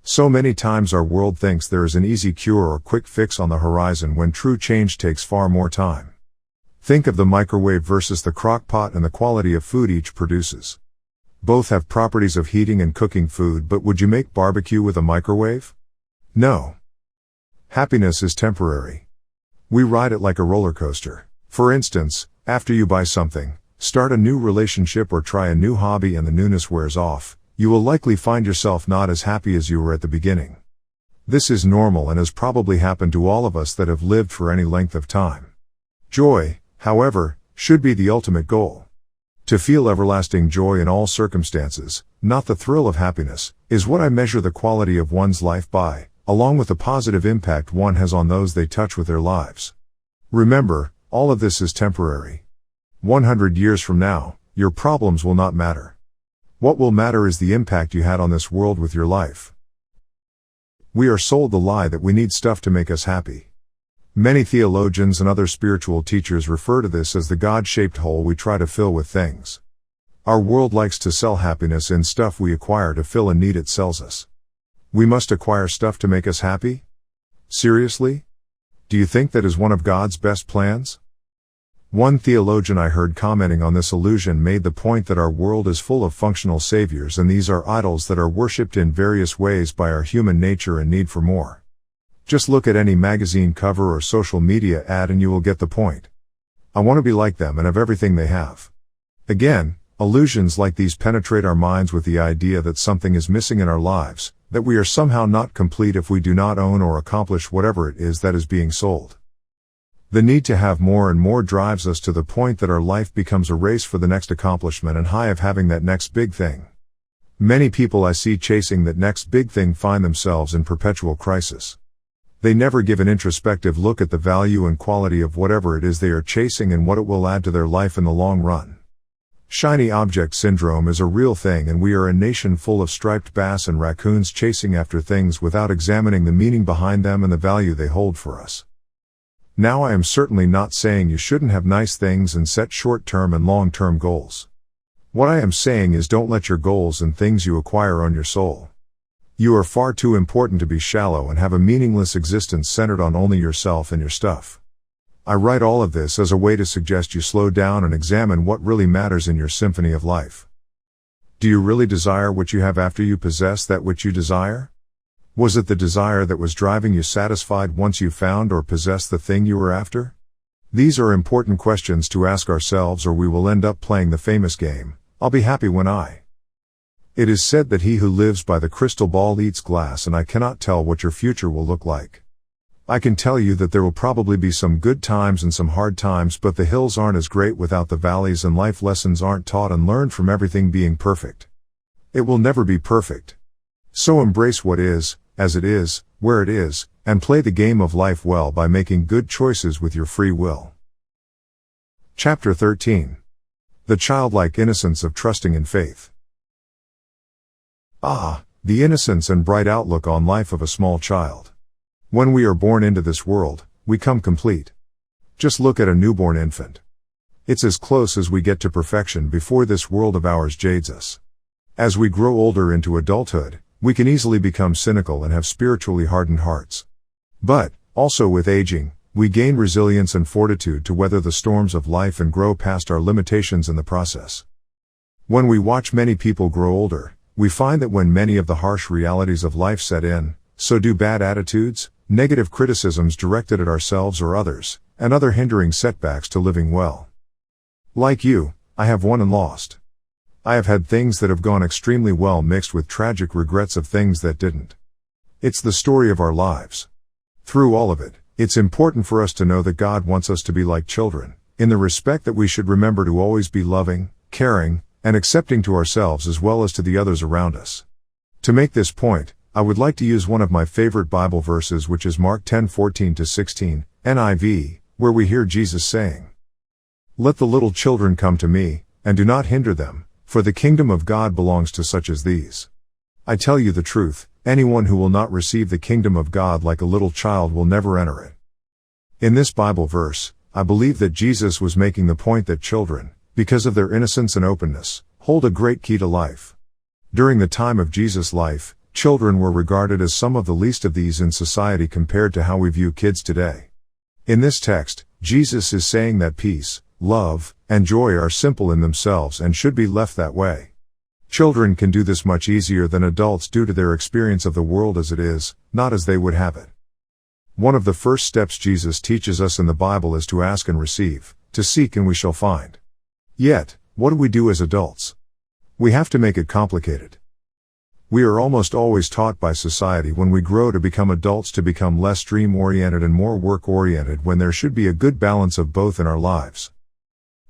So many times our world thinks there is an easy cure or quick fix on the horizon, when true change takes far more time. Think of the microwave versus the crock pot and the quality of food each produces. Both have properties of heating and cooking food, but would you make barbecue with a microwave? No. Happiness is temporary. We ride it like a roller coaster. For instance, after you buy something, start a new relationship, or try a new hobby, and the newness wears off, you will likely find yourself not as happy as you were at the beginning. This is normal and has probably happened to all of us that have lived for any length of time. Joy, however, should be the ultimate goal. To feel everlasting joy in all circumstances, not the thrill of happiness, is what I measure the quality of one's life by, along with the positive impact one has on those they touch with their lives. Remember, all of this is temporary. 100 years from now, your problems will not matter. What will matter is the impact you had on this world with your life. We are sold the lie that we need stuff to make us happy. Many theologians and other spiritual teachers refer to this as the God-shaped hole we try to fill with things. Our world likes to sell happiness in stuff we acquire to fill a need it sells us. We must acquire stuff to make us happy? Seriously? Do you think that is one of God's best plans? One theologian I heard commenting on this illusion made the point that our world is full of functional saviors, and these are idols that are worshipped in various ways by our human nature and need for more. Just look at any magazine cover or social media ad and you will get the point. I want to be like them and have everything they have. Again, illusions like these penetrate our minds with the idea that something is missing in our lives, that we are somehow not complete if we do not own or accomplish whatever it is that is being sold. The need to have more and more drives us to the point that our life becomes a race for the next accomplishment and high of having that next big thing. Many people I see chasing that next big thing find themselves in perpetual crisis. They never give an introspective look at the value and quality of whatever it is they are chasing and what it will add to their life in the long run. Shiny object syndrome is a real thing, and we are a nation full of striped bass and raccoons chasing after things without examining the meaning behind them and the value they hold for us. Now, I am certainly not saying you shouldn't have nice things and set short-term and long-term goals. What I am saying is, don't let your goals and things you acquire own your soul. You are far too important to be shallow and have a meaningless existence centered on only yourself and your stuff. I write all of this as a way to suggest you slow down and examine what really matters in your symphony of life. Do you really desire what you have after you possess that which you desire? Was it the desire that was driving you satisfied once you found or possessed the thing you were after? These are important questions to ask ourselves, or we will end up playing the famous game, I'll be happy when I. It is said that he who lives by the crystal ball eats glass, and I cannot tell what your future will look like. I can tell you that there will probably be some good times and some hard times, but the hills aren't as great without the valleys, and life lessons aren't taught and learned from everything being perfect. It will never be perfect. So embrace what is, as it is, where it is, and play the game of life well by making good choices with your free will. Chapter 13. The childlike innocence of trusting in faith. The innocence and bright outlook on life of a small child. When we are born into this world, we come complete. Just look at a newborn infant. It's as close as we get to perfection before this world of ours jades us. As we grow older into adulthood, we can easily become cynical and have spiritually hardened hearts. But, also with aging, we gain resilience and fortitude to weather the storms of life and grow past our limitations in the process. When we watch many people grow older, we find that when many of the harsh realities of life set in, so do bad attitudes, negative criticisms directed at ourselves or others, and other hindering setbacks to living well. Like you, I have won and lost. I have had things that have gone extremely well mixed with tragic regrets of things that didn't. It's the story of our lives. Through all of it, it's important for us to know that God wants us to be like children, in the respect that we should remember to always be loving, caring, and accepting to ourselves as well as to the others around us. To make this point, I would like to use one of my favorite Bible verses, which is Mark 10:14-16, NIV, where we hear Jesus saying, "Let the little children come to me, and do not hinder them, for the kingdom of God belongs to such as these. I tell you the truth, anyone who will not receive the kingdom of God like a little child will never enter it." In this Bible verse, I believe that Jesus was making the point that children, because of their innocence and openness, hold a great key to life. During the time of Jesus' life, children were regarded as some of the least of these in society compared to how we view kids today. In this text, Jesus is saying that peace, love, and joy are simple in themselves and should be left that way. Children can do this much easier than adults due to their experience of the world as it is, not as they would have it. One of the first steps Jesus teaches us in the Bible is to ask and receive, to seek and we shall find. Yet, what do we do as adults? We have to make it complicated. We are almost always taught by society when we grow to become adults to become less dream-oriented and more work-oriented, when there should be a good balance of both in our lives.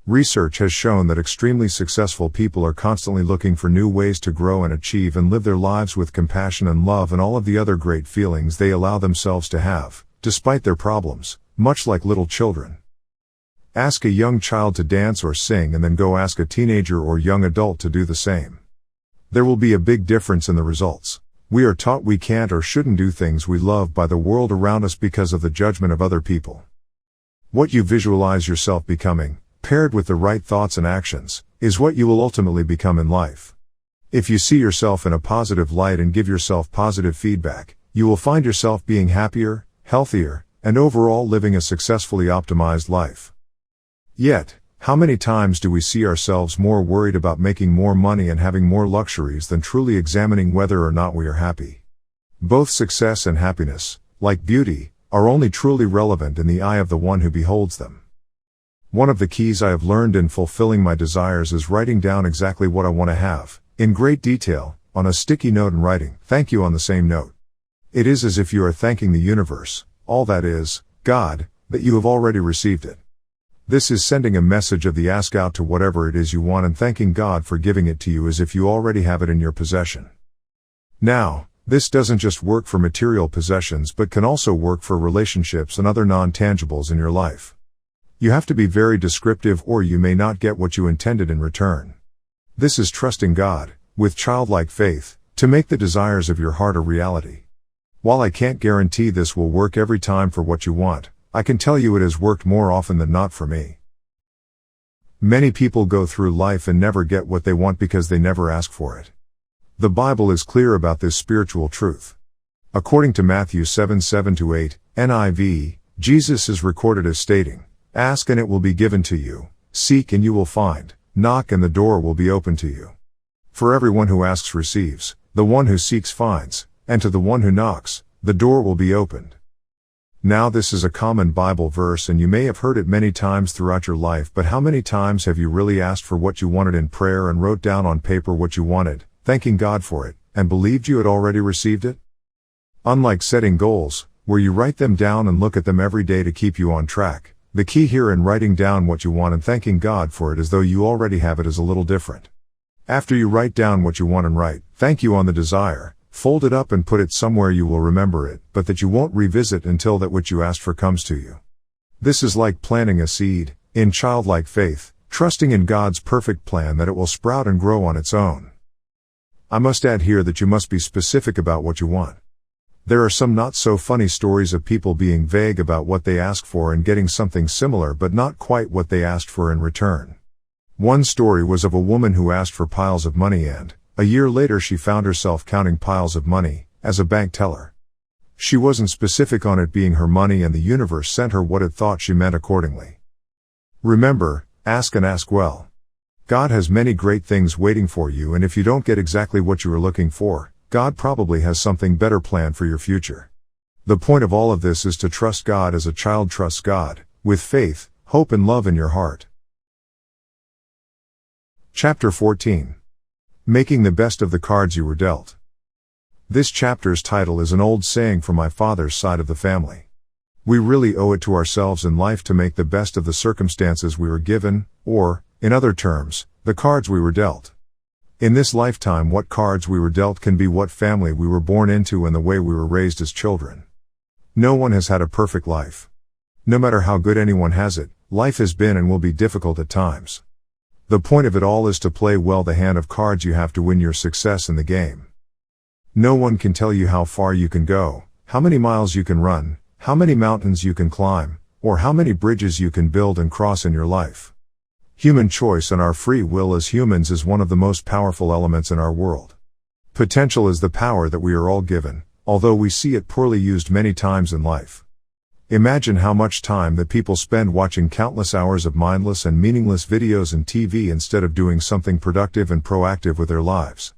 Research has shown that extremely successful people are constantly looking for new ways to grow and achieve and live their lives with compassion and love and all of the other great feelings they allow themselves to have, despite their problems, much like little children. Ask a young child to dance or sing and then go ask a teenager or young adult to do the same. There will be a big difference in the results. We are taught we can't or shouldn't do things we love by the world around us because of the judgment of other people. What you visualize yourself becoming, paired with the right thoughts and actions, is what you will ultimately become in life. If you see yourself in a positive light and give yourself positive feedback, you will find yourself being happier, healthier, and overall living a successfully optimized life. Yet, how many times do we see ourselves more worried about making more money and having more luxuries than truly examining whether or not we are happy? Both success and happiness, like beauty, are only truly relevant in the eye of the one who beholds them. One of the keys I have learned in fulfilling my desires is writing down exactly what I want to have, in great detail, on a sticky note and writing "thank you" on the same note. It is as if you are thanking the universe, all that is, God, that you have already received it. This is sending a message of the ask out to whatever it is you want and thanking God for giving it to you as if you already have it in your possession. Now, this doesn't just work for material possessions but can also work for relationships and other non-tangibles in your life. You have to be very descriptive or you may not get what you intended in return. This is trusting God, with childlike faith, to make the desires of your heart a reality. While I can't guarantee this will work every time for what you want, I can tell you it has worked more often than not for me. Many people go through life and never get what they want because they never ask for it. The Bible is clear about this spiritual truth. According to Matthew 7:7-8, NIV, Jesus is recorded as stating, "Ask and it will be given to you, seek and you will find, knock and the door will be opened to you. For everyone who asks receives, the one who seeks finds, and to the one who knocks, the door will be opened." Now this is a common Bible verse and you may have heard it many times throughout your life, but how many times have you really asked for what you wanted in prayer and wrote down on paper what you wanted, thanking God for it, and believed you had already received it? Unlike setting goals, where you write them down and look at them every day to keep you on track, the key here in writing down what you want and thanking God for it as though you already have it is a little different. After you write down what you want and write, "Thank you" on the desire, fold it up and put it somewhere you will remember it, but that you won't revisit until that which you asked for comes to you. This is like planting a seed, in childlike faith, trusting in God's perfect plan that it will sprout and grow on its own. I must add here that you must be specific about what you want. There are some not so funny stories of people being vague about what they ask for and getting something similar but not quite what they asked for in return. One story was of a woman who asked for piles of money and, a year later she found herself counting piles of money, as a bank teller. She wasn't specific on it being her money and the universe sent her what it thought she meant accordingly. Remember, ask and ask well. God has many great things waiting for you, and if you don't get exactly what you are looking for, God probably has something better planned for your future. The point of all of this is to trust God as a child trusts God, with faith, hope and love in your heart. Chapter 14. Making the best of the cards you were dealt. This chapter's title is an old saying from my father's side of the family. We really owe it to ourselves in life to make the best of the circumstances we were given, or, in other terms, the cards we were dealt. In this lifetime, what cards we were dealt can be what family we were born into and the way we were raised as children. No one has had a perfect life. No matter how good anyone has it, life has been and will be difficult at times. The point of it all is to play well the hand of cards you have to win your success in the game. No one can tell you how far you can go, how many miles you can run, how many mountains you can climb, or how many bridges you can build and cross in your life. Human choice and our free will as humans is one of the most powerful elements in our world. Potential is the power that we are all given, although we see it poorly used many times in life. Imagine how much time that people spend watching countless hours of mindless and meaningless videos and TV instead of doing something productive and proactive with their lives.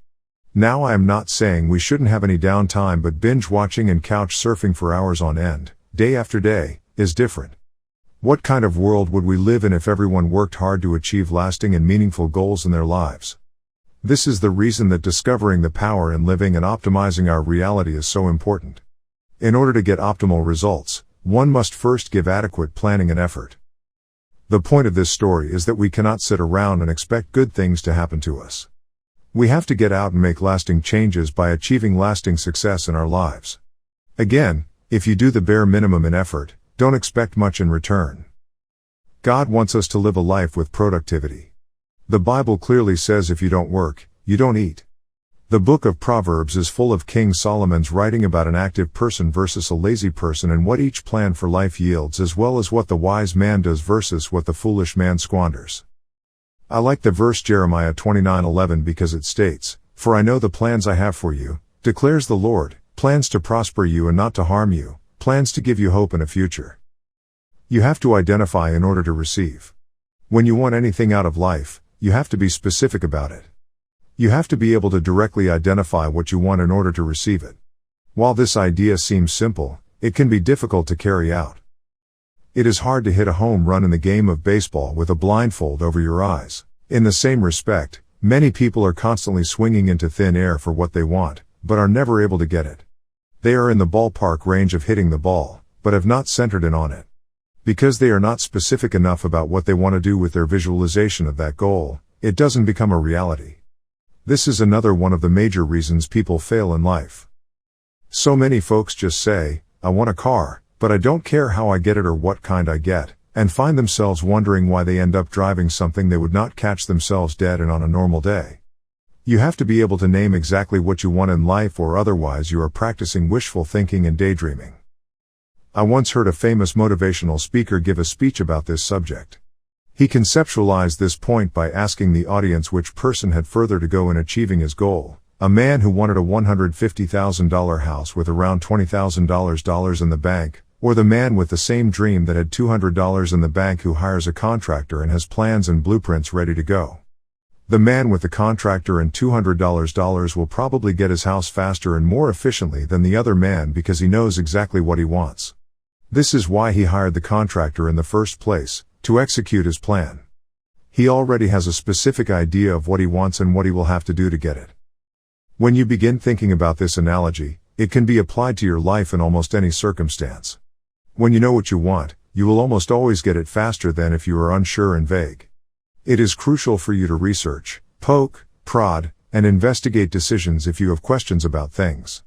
Now I am not saying we shouldn't have any downtime, but binge watching and couch surfing for hours on end, day after day, is different. What kind of world would we live in if everyone worked hard to achieve lasting and meaningful goals in their lives? This is the reason that discovering the power in living and optimizing our reality is so important. In order to get optimal results, one must first give adequate planning and effort. The point of this story is that we cannot sit around and expect good things to happen to us. We have to get out and make lasting changes by achieving lasting success in our lives. Again, if you do the bare minimum in effort, don't expect much in return. God wants us to live a life with productivity. The Bible clearly says if you don't work, you don't eat. The book of Proverbs is full of King Solomon's writing about an active person versus a lazy person and what each plan for life yields, as well as what the wise man does versus what the foolish man squanders. I like the verse Jeremiah 29:11 because it states, "For I know the plans I have for you, declares the Lord, plans to prosper you and not to harm you, plans to give you hope and a future." You have to identify in order to receive. When you want anything out of life, you have to be specific about it. You have to be able to directly identify what you want in order to receive it. While this idea seems simple, it can be difficult to carry out. It is hard to hit a home run in the game of baseball with a blindfold over your eyes. In the same respect, many people are constantly swinging into thin air for what they want, but are never able to get it. They are in the ballpark range of hitting the ball, but have not centered in on it. Because they are not specific enough about what they want to do with their visualization of that goal, it doesn't become a reality. This is another one of the major reasons people fail in life. So many folks just say, "I want a car, but I don't care how I get it or what kind I get," and find themselves wondering why they end up driving something they would not catch themselves dead in on a normal day. You have to be able to name exactly what you want in life, or otherwise you are practicing wishful thinking and daydreaming. I once heard a famous motivational speaker give a speech about this subject. He conceptualized this point by asking the audience which person had further to go in achieving his goal: a man who wanted a $150,000 house with around $20,000 in the bank, or the man with the same dream that had $200 in the bank who hires a contractor and has plans and blueprints ready to go. The man with the contractor and $200 will probably get his house faster and more efficiently than the other man because he knows exactly what he wants. This is why he hired the contractor in the first place, to execute his plan. He already has a specific idea of what he wants and what he will have to do to get it. When you begin thinking about this analogy, it can be applied to your life in almost any circumstance. When you know what you want, you will almost always get it faster than if you are unsure and vague. It is crucial for you to research, poke, prod, and investigate decisions if you have questions about things.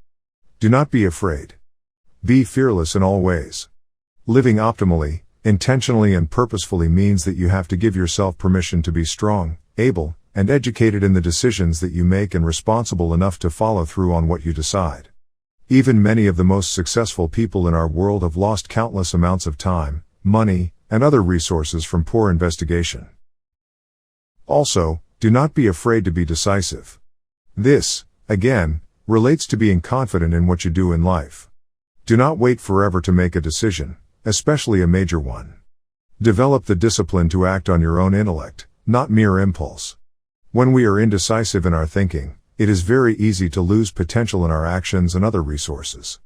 Do not be afraid. Be fearless in all ways. Living optimally, intentionally and purposefully means that you have to give yourself permission to be strong, able, and educated in the decisions that you make and responsible enough to follow through on what you decide. Even many of the most successful people in our world have lost countless amounts of time, money, and other resources from poor investigation. Also, do not be afraid to be decisive. This, again, relates to being confident in what you do in life. Do not wait forever to make a decision, especially a major one. Develop the discipline to act on your own intellect, not mere impulse. When we are indecisive in our thinking, it is very easy to lose potential in our actions and other resources.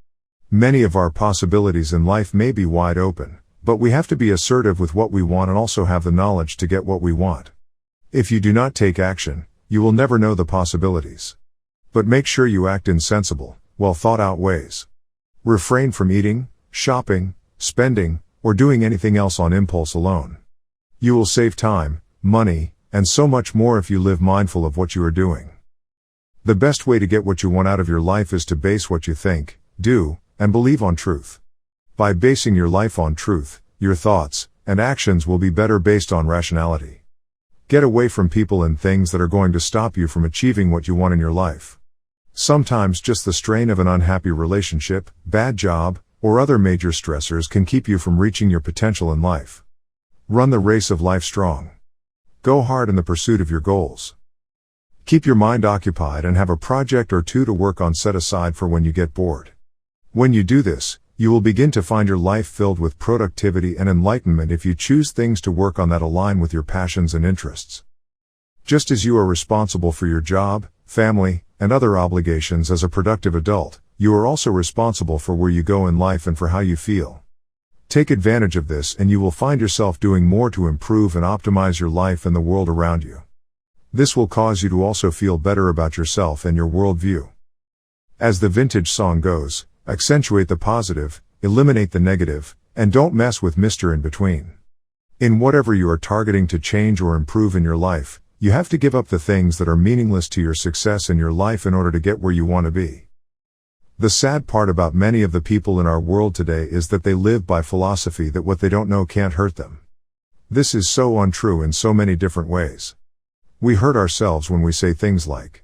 Many of our possibilities in life may be wide open, but we have to be assertive with what we want and also have the knowledge to get what we want. If you do not take action, you will never know the possibilities. But make sure you act in sensible, well thought out ways. Refrain from eating, shopping, spending, or doing anything else on impulse alone. You will save time, money, and so much more if you live mindful of what you are doing. The best way to get what you want out of your life is to base what you think, do, and believe on truth. By basing your life on truth, your thoughts and actions will be better based on rationality. Get away from people and things that are going to stop you from achieving what you want in your life. Sometimes just the strain of an unhappy relationship, bad job, or other major stressors can keep you from reaching your potential in life. Run the race of life strong. Go hard in the pursuit of your goals. Keep your mind occupied and have a project or two to work on set aside for when you get bored. When you do this, you will begin to find your life filled with productivity and enlightenment if you choose things to work on that align with your passions and interests. Just as you are responsible for your job, family, and other obligations as a productive adult, you are also responsible for where you go in life and for how you feel. Take advantage of this and you will find yourself doing more to improve and optimize your life and the world around you. This will cause you to also feel better about yourself and your worldview. As the vintage song goes, accentuate the positive, eliminate the negative, and don't mess with Mr. In between. In whatever you are targeting to change or improve in your life, you have to give up the things that are meaningless to your success in your life in order to get where you want to be. The sad part about many of the people in our world today is that they live by philosophy that what they don't know can't hurt them. This is so untrue in so many different ways. We hurt ourselves when we say things like,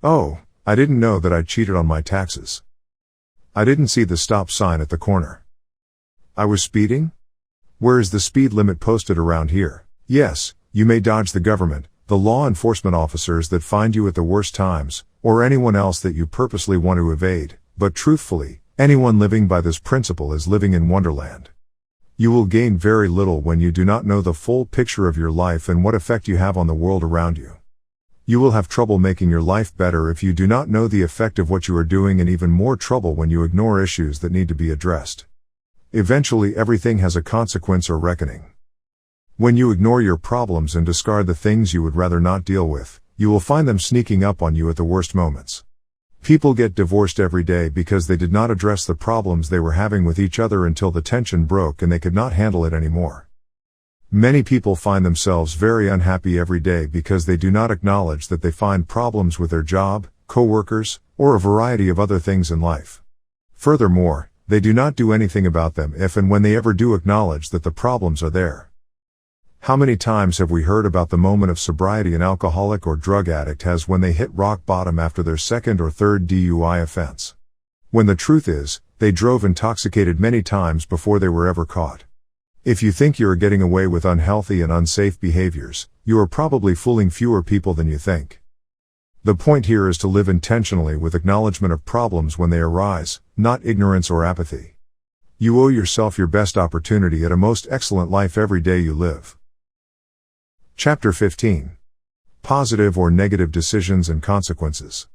"Oh, I didn't know that I cheated on my taxes. I didn't see the stop sign at the corner. I was speeding? Where is the speed limit posted around here?" Yes, you may dodge the government, the law enforcement officers that find you at the worst times, or anyone else that you purposely want to evade, but truthfully, anyone living by this principle is living in Wonderland. You will gain very little when you do not know the full picture of your life and what effect you have on the world around you. You will have trouble making your life better if you do not know the effect of what you are doing, and even more trouble when you ignore issues that need to be addressed. Eventually everything has a consequence or reckoning. When you ignore your problems and discard the things you would rather not deal with, you will find them sneaking up on you at the worst moments. People get divorced every day because they did not address the problems they were having with each other until the tension broke and they could not handle it anymore. Many people find themselves very unhappy every day because they do not acknowledge that they find problems with their job, coworkers, or a variety of other things in life. Furthermore, they do not do anything about them if and when they ever do acknowledge that the problems are there. How many times have we heard about the moment of sobriety an alcoholic or drug addict has when they hit rock bottom after their second or third DUI offense? When the truth is, they drove intoxicated many times before they were ever caught. If you think you are getting away with unhealthy and unsafe behaviors, you are probably fooling fewer people than you think. The point here is to live intentionally with acknowledgement of problems when they arise, not ignorance or apathy. You owe yourself your best opportunity at a most excellent life every day you live. Chapter 15. Positive or Negative Decisions and Consequences.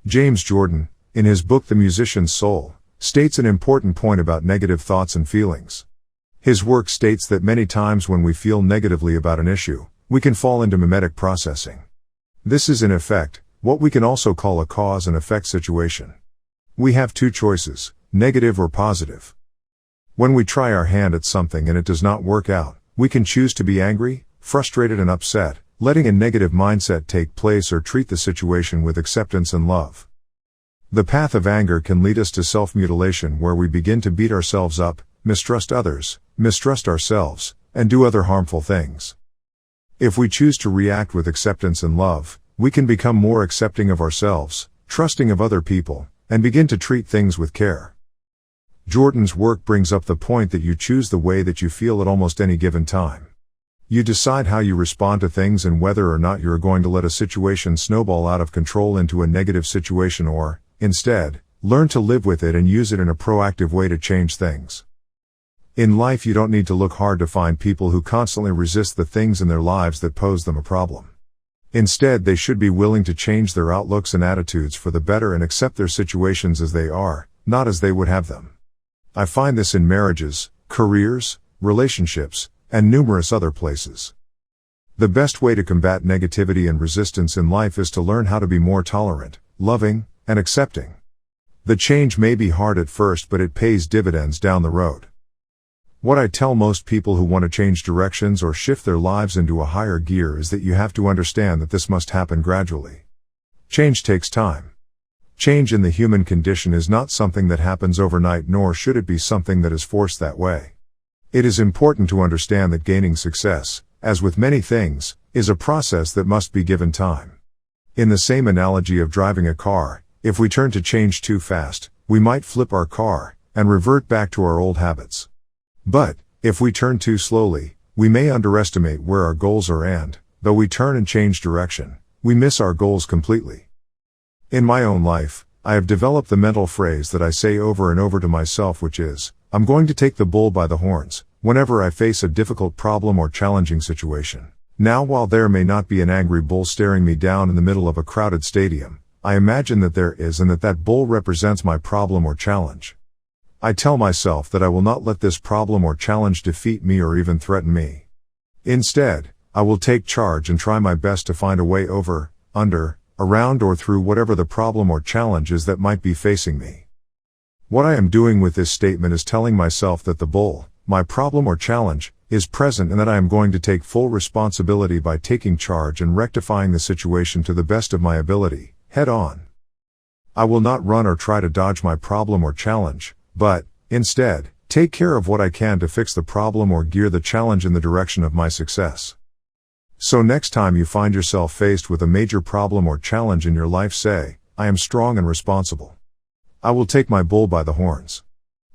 James Jordan, in his book The Musician's Soul, states an important point about negative thoughts and feelings. His work states that many times when we feel negatively about an issue, we can fall into mimetic processing. This is in effect what we can also call a cause and effect situation. We have two choices, negative or positive. When we try our hand at something and it does not work out, we can choose to be angry, frustrated and upset, letting a negative mindset take place, or treat the situation with acceptance and love. The path of anger can lead us to self-mutilation, where we begin to beat ourselves up, mistrust others, mistrust ourselves, and do other harmful things. If we choose to react with acceptance and love, we can become more accepting of ourselves, trusting of other people, and begin to treat things with care. Jordan's work brings up the point that you choose the way that you feel at almost any given time. You decide how you respond to things and whether or not you are going to let a situation snowball out of control into a negative situation or, instead, learn to live with it and use it in a proactive way to change things. In life, you don't need to look hard to find people who constantly resist the things in their lives that pose them a problem. Instead, they should be willing to change their outlooks and attitudes for the better and accept their situations as they are, not as they would have them. I find this in marriages, careers, relationships, and numerous other places. The best way to combat negativity and resistance in life is to learn how to be more tolerant, loving, and accepting. The change may be hard at first, but it pays dividends down the road. What I tell most people who want to change directions or shift their lives into a higher gear is that you have to understand that this must happen gradually. Change takes time. Change in the human condition is not something that happens overnight, nor should it be something that is forced that way. It is important to understand that gaining success, as with many things, is a process that must be given time. In the same analogy of driving a car, if we turn to change too fast, we might flip our car and revert back to our old habits. But, if we turn too slowly, we may underestimate where our goals are, and, though we turn and change direction, we miss our goals completely. In my own life, I have developed the mental phrase that I say over and over to myself, which is, I'm going to take the bull by the horns, whenever I face a difficult problem or challenging situation. Now, while there may not be an angry bull staring me down in the middle of a crowded stadium, I imagine that there is, and that bull represents my problem or challenge. I tell myself that I will not let this problem or challenge defeat me or even threaten me. Instead, I will take charge and try my best to find a way over, under, around or through whatever the problem or challenge is that might be facing me. What I am doing with this statement is telling myself that the bull, my problem or challenge, is present, and that I am going to take full responsibility by taking charge and rectifying the situation to the best of my ability, head on. I will not run or try to dodge my problem or challenge, but, instead, take care of what I can to fix the problem or gear the challenge in the direction of my success. So next time you find yourself faced with a major problem or challenge in your life, say, I am strong and responsible. I will take my bull by the horns.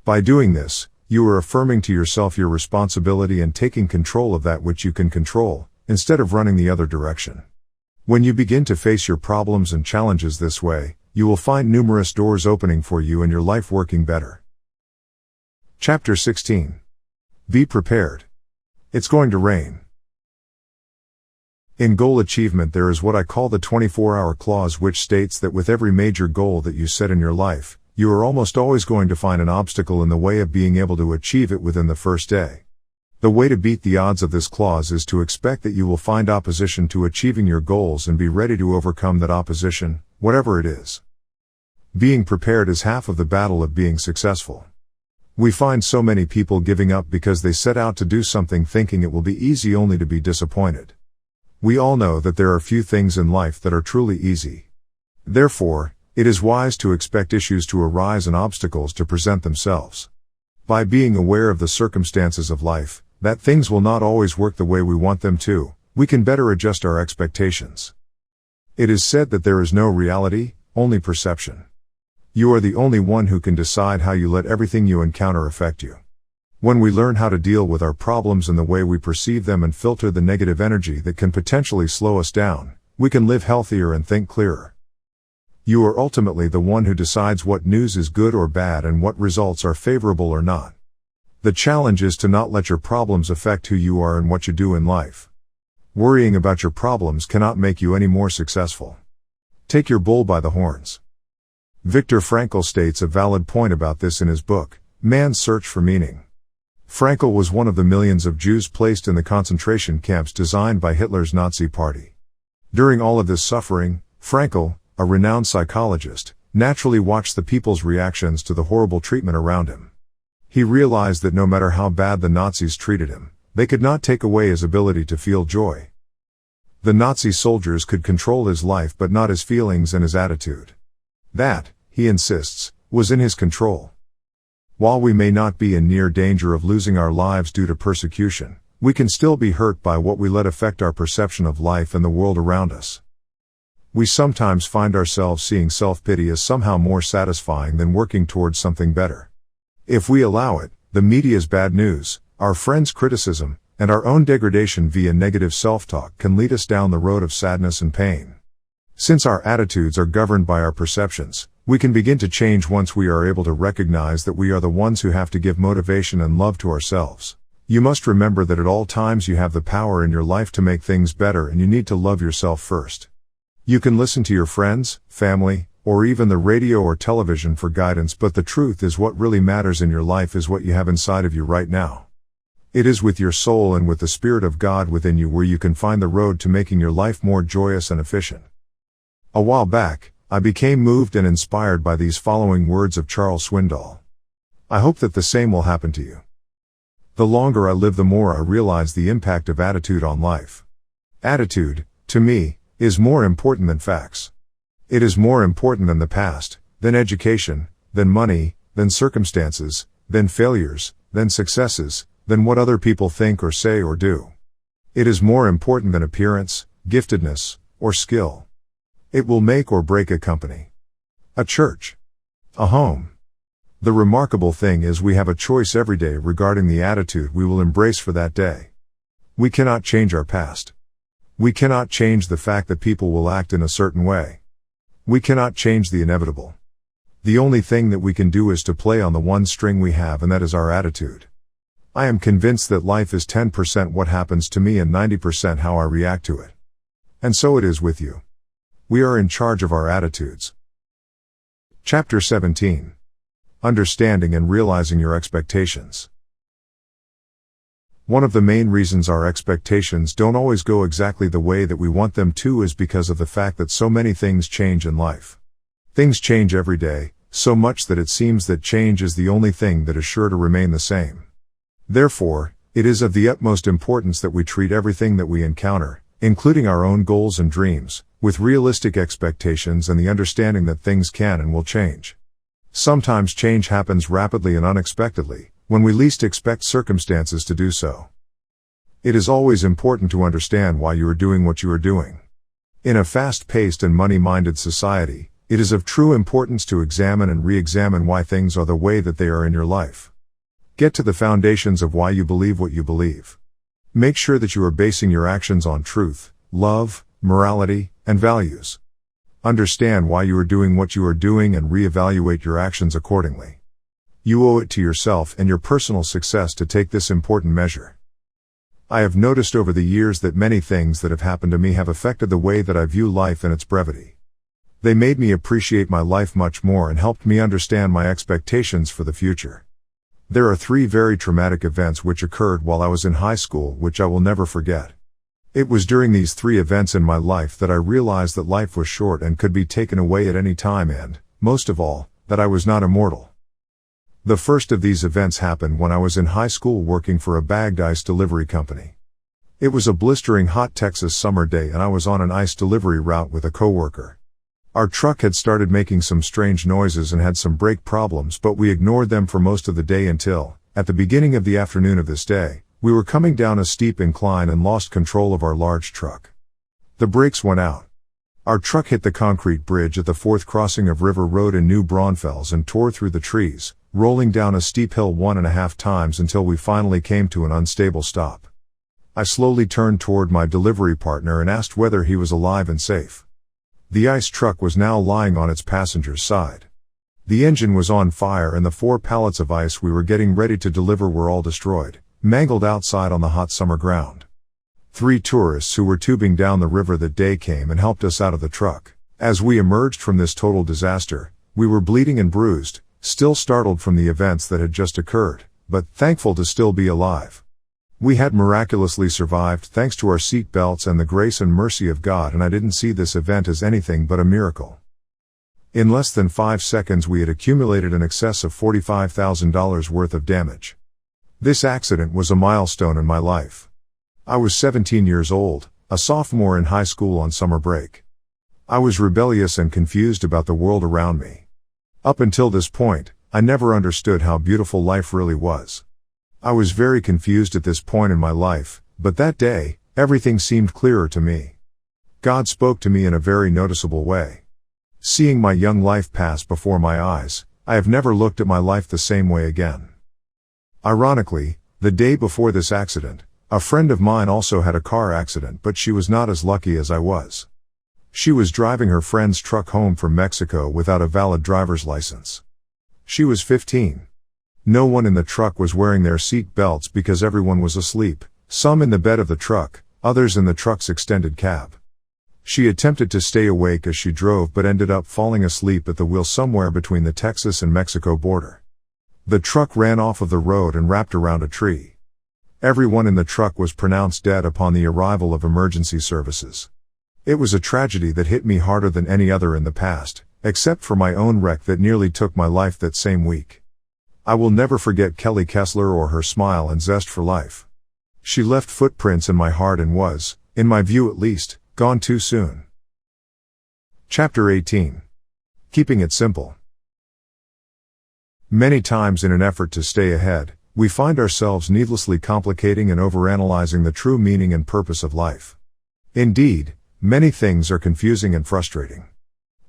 By doing this, you are affirming to yourself your responsibility and taking control of that which you can control, instead of running the other direction. When you begin to face your problems and challenges this way, you will find numerous doors opening for you and your life working better. Chapter 16. Be prepared. It's going to rain. In goal achievement, there is what I call the 24-hour clause, which states that with every major goal that you set in your life, you are almost always going to find an obstacle in the way of being able to achieve it within the first day. The way to beat the odds of this clause is to expect that you will find opposition to achieving your goals and be ready to overcome that opposition, whatever it is. Being prepared is half of the battle of being successful. We find so many people giving up because they set out to do something thinking it will be easy, only to be disappointed. We all know that there are few things in life that are truly easy. Therefore, It is wise to expect issues to arise and obstacles to present themselves. By being aware of the circumstances of life, that things will not always work the way we want them to, we can better adjust our expectations. It is said that there is no reality, only perception. You are the only one who can decide how you let everything you encounter affect you. When we learn how to deal with our problems and the way we perceive them and filter the negative energy that can potentially slow us down, we can live healthier and think clearer. You are ultimately the one who decides what news is good or bad and what results are favorable or not. The challenge is to not let your problems affect who you are and what you do in life. Worrying about your problems cannot make you any more successful. Take your bull by the horns. Viktor Frankl states a valid point about this in his book, Man's Search for Meaning. Frankl was one of the millions of Jews placed in the concentration camps designed by Hitler's Nazi Party. During all of this suffering, Frankl, a renowned psychologist, naturally watched the people's reactions to the horrible treatment around him. He realized that no matter how bad the Nazis treated him, they could not take away his ability to feel joy. The Nazi soldiers could control his life but not his feelings and his attitude. That, he insists, was in his control. While we may not be in near danger of losing our lives due to persecution, we can still be hurt by what we let affect our perception of life and the world around us. We sometimes find ourselves seeing self-pity as somehow more satisfying than working towards something better. If we allow it, the media's bad news, our friends' criticism, and our own degradation via negative self-talk can lead us down the road of sadness and pain. Since our attitudes are governed by our perceptions, we can begin to change once we are able to recognize that we are the ones who have to give motivation and love to ourselves. You must remember that at all times you have the power in your life to make things better and you need to love yourself first. You can listen to your friends, family, or even the radio or television for guidance, but the truth is what really matters in your life is what you have inside of you right now. It is with your soul and with the Spirit of God within you where you can find the road to making your life more joyous and efficient. A while back, I became moved and inspired by these following words of Charles Swindoll. I hope that the same will happen to you. The longer I live, the more I realize the impact of attitude on life. Attitude, to me, is more important than facts. It is more important than the past, than education, than money, than circumstances, than failures, than successes, than what other people think or say or do. It is more important than appearance, giftedness, or skill. It will make or break a company, a church, a home. The remarkable thing is we have a choice every day regarding the attitude we will embrace for that day. We cannot change our past. We cannot change the fact that people will act in a certain way. We cannot change the inevitable. The only thing that we can do is to play on the one string we have, and that is our attitude. I am convinced that life is 10% what happens to me and 90% how I react to it. And so it is with you. We are in charge of our attitudes. Chapter 17. Understanding and realizing your expectations. One of the main reasons our expectations don't always go exactly the way that we want them to is because of the fact that so many things change in life. Things change every day, so much that it seems that change is the only thing that is sure to remain the same. Therefore, it is of the utmost importance that we treat everything that we encounter, including our own goals and dreams, with realistic expectations and the understanding that things can and will change. Sometimes change happens rapidly and unexpectedly, when we least expect circumstances to do so. It is always important to understand why you are doing what you are doing. In a fast-paced and money-minded society, it is of true importance to examine and re-examine why things are the way that they are in your life. Get to the foundations of why you believe what you believe. Make sure that you are basing your actions on truth, love, morality, and values. Understand why you are doing what you are doing and re-evaluate your actions accordingly. You owe it to yourself and your personal success to take this important measure. I have noticed over the years that many things that have happened to me have affected the way that I view life and its brevity. They made me appreciate my life much more and helped me understand my expectations for the future. There are 3 very traumatic events which occurred while I was in high school which I will never forget. It was during these 3 events in my life that I realized that life was short and could be taken away at any time and, most of all, that I was not immortal. The first of these events happened when I was in high school working for a bagged ice delivery company. It was a blistering hot Texas summer day and I was on an ice delivery route with a coworker. Our truck had started making some strange noises and had some brake problems, but we ignored them for most of the day until, at the beginning of the afternoon of this day, we were coming down a steep incline and lost control of our large truck. The brakes went out. Our truck hit the concrete bridge at the fourth crossing of River Road in New Braunfels and tore through the trees, rolling down a steep hill 1.5 times until we finally came to an unstable stop. I slowly turned toward my delivery partner and asked whether he was alive and safe. The ice truck was now lying on its passenger's side. The engine was on fire and the 4 pallets of ice we were getting ready to deliver were all destroyed, mangled outside on the hot summer ground. 3 tourists who were tubing down the river that day came and helped us out of the truck. As we emerged from this total disaster, we were bleeding and bruised, still startled from the events that had just occurred, but thankful to still be alive. We had miraculously survived thanks to our seat belts and the grace and mercy of God, and I didn't see this event as anything but a miracle. In less than 5 seconds we had accumulated in excess of $45,000 worth of damage. This accident was a milestone in my life. I was 17 years old, a sophomore in high school on summer break. I was rebellious and confused about the world around me. Up until this point, I never understood how beautiful life really was. I was very confused at this point in my life, but that day, everything seemed clearer to me. God spoke to me in a very noticeable way. Seeing my young life pass before my eyes, I have never looked at my life the same way again. Ironically, the day before this accident, a friend of mine also had a car accident, but she was not as lucky as I was. She was driving her friend's truck home from Mexico without a valid driver's license. She was 15. No one in the truck was wearing their seat belts because everyone was asleep, some in the bed of the truck, others in the truck's extended cab. She attempted to stay awake as she drove but ended up falling asleep at the wheel somewhere between the Texas and Mexico border. The truck ran off of the road and wrapped around a tree. Everyone in the truck was pronounced dead upon the arrival of emergency services. It was a tragedy that hit me harder than any other in the past, except for my own wreck that nearly took my life that same week. I will never forget Kelly Kessler or her smile and zest for life. She left footprints in my heart and was, in my view at least, gone too soon. Chapter 18. Keeping it simple. Many times in an effort to stay ahead, we find ourselves needlessly complicating and overanalyzing the true meaning and purpose of life. Indeed, many things are confusing and frustrating.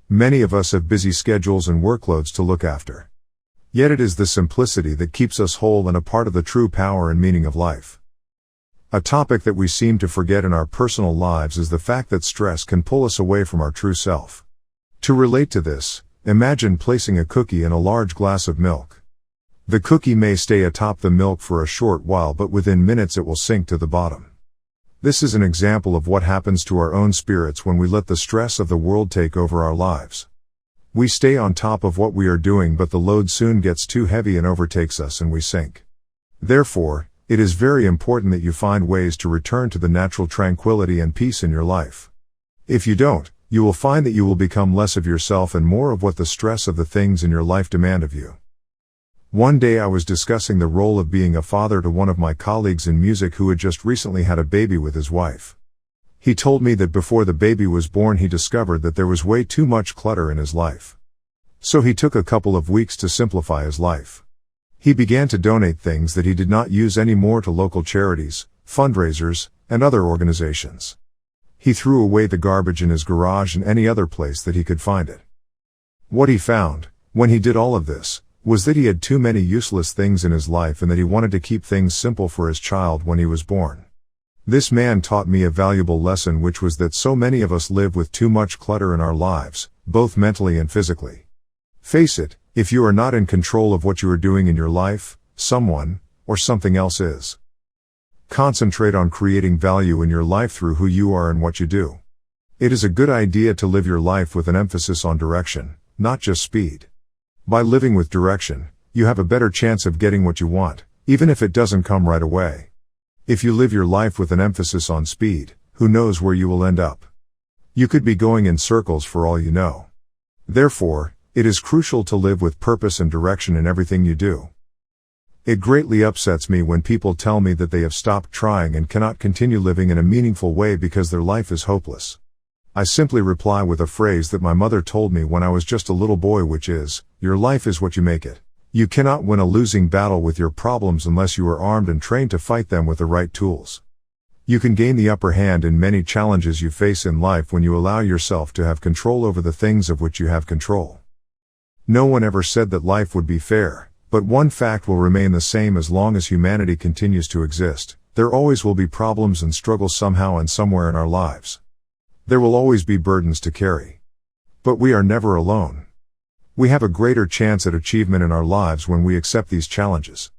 Many of us have busy schedules and workloads to look after. Yet it is the simplicity that keeps us whole and a part of the true power and meaning of life. A topic that we seem to forget in our personal lives is the fact that stress can pull us away from our true self. To relate to this, imagine placing a cookie in a large glass of milk. The cookie may stay atop the milk for a short while, but within minutes it will sink to the bottom. This is an example of what happens to our own spirits when we let the stress of the world take over our lives. We stay on top of what we are doing, but the load soon gets too heavy and overtakes us and we sink. Therefore, it is very important that you find ways to return to the natural tranquility and peace in your life. If you don't, you will find that you will become less of yourself and more of what the stress of the things in your life demand of you. One day I was discussing the role of being a father to one of my colleagues in music who had just recently had a baby with his wife. He told me that before the baby was born he discovered that there was way too much clutter in his life. So he took a couple of weeks to simplify his life. He began to donate things that he did not use anymore to local charities, fundraisers, and other organizations. He threw away the garbage in his garage and any other place that he could find it. What he found, when he did all of this, was that he had too many useless things in his life and that he wanted to keep things simple for his child when he was born. This man taught me a valuable lesson, which was that so many of us live with too much clutter in our lives, both mentally and physically. Face it, if you are not in control of what you are doing in your life, someone, or something else is. Concentrate on creating value in your life through who you are and what you do. It is a good idea to live your life with an emphasis on direction, not just speed. By living with direction, you have a better chance of getting what you want, even if it doesn't come right away. If you live your life with an emphasis on speed, who knows where you will end up? You could be going in circles for all you know. Therefore, it is crucial to live with purpose and direction in everything you do. It greatly upsets me when people tell me that they have stopped trying and cannot continue living in a meaningful way because their life is hopeless. I simply reply with a phrase that my mother told me when I was just a little boy, which is, your life is what you make it. You cannot win a losing battle with your problems unless you are armed and trained to fight them with the right tools. You can gain the upper hand in many challenges you face in life when you allow yourself to have control over the things of which you have control. No one ever said that life would be fair, but one fact will remain the same as long as humanity continues to exist. There always will be problems and struggles somehow and somewhere in our lives. There will always be burdens to carry. But we are never alone. We have a greater chance at achievement in our lives when we accept these challenges.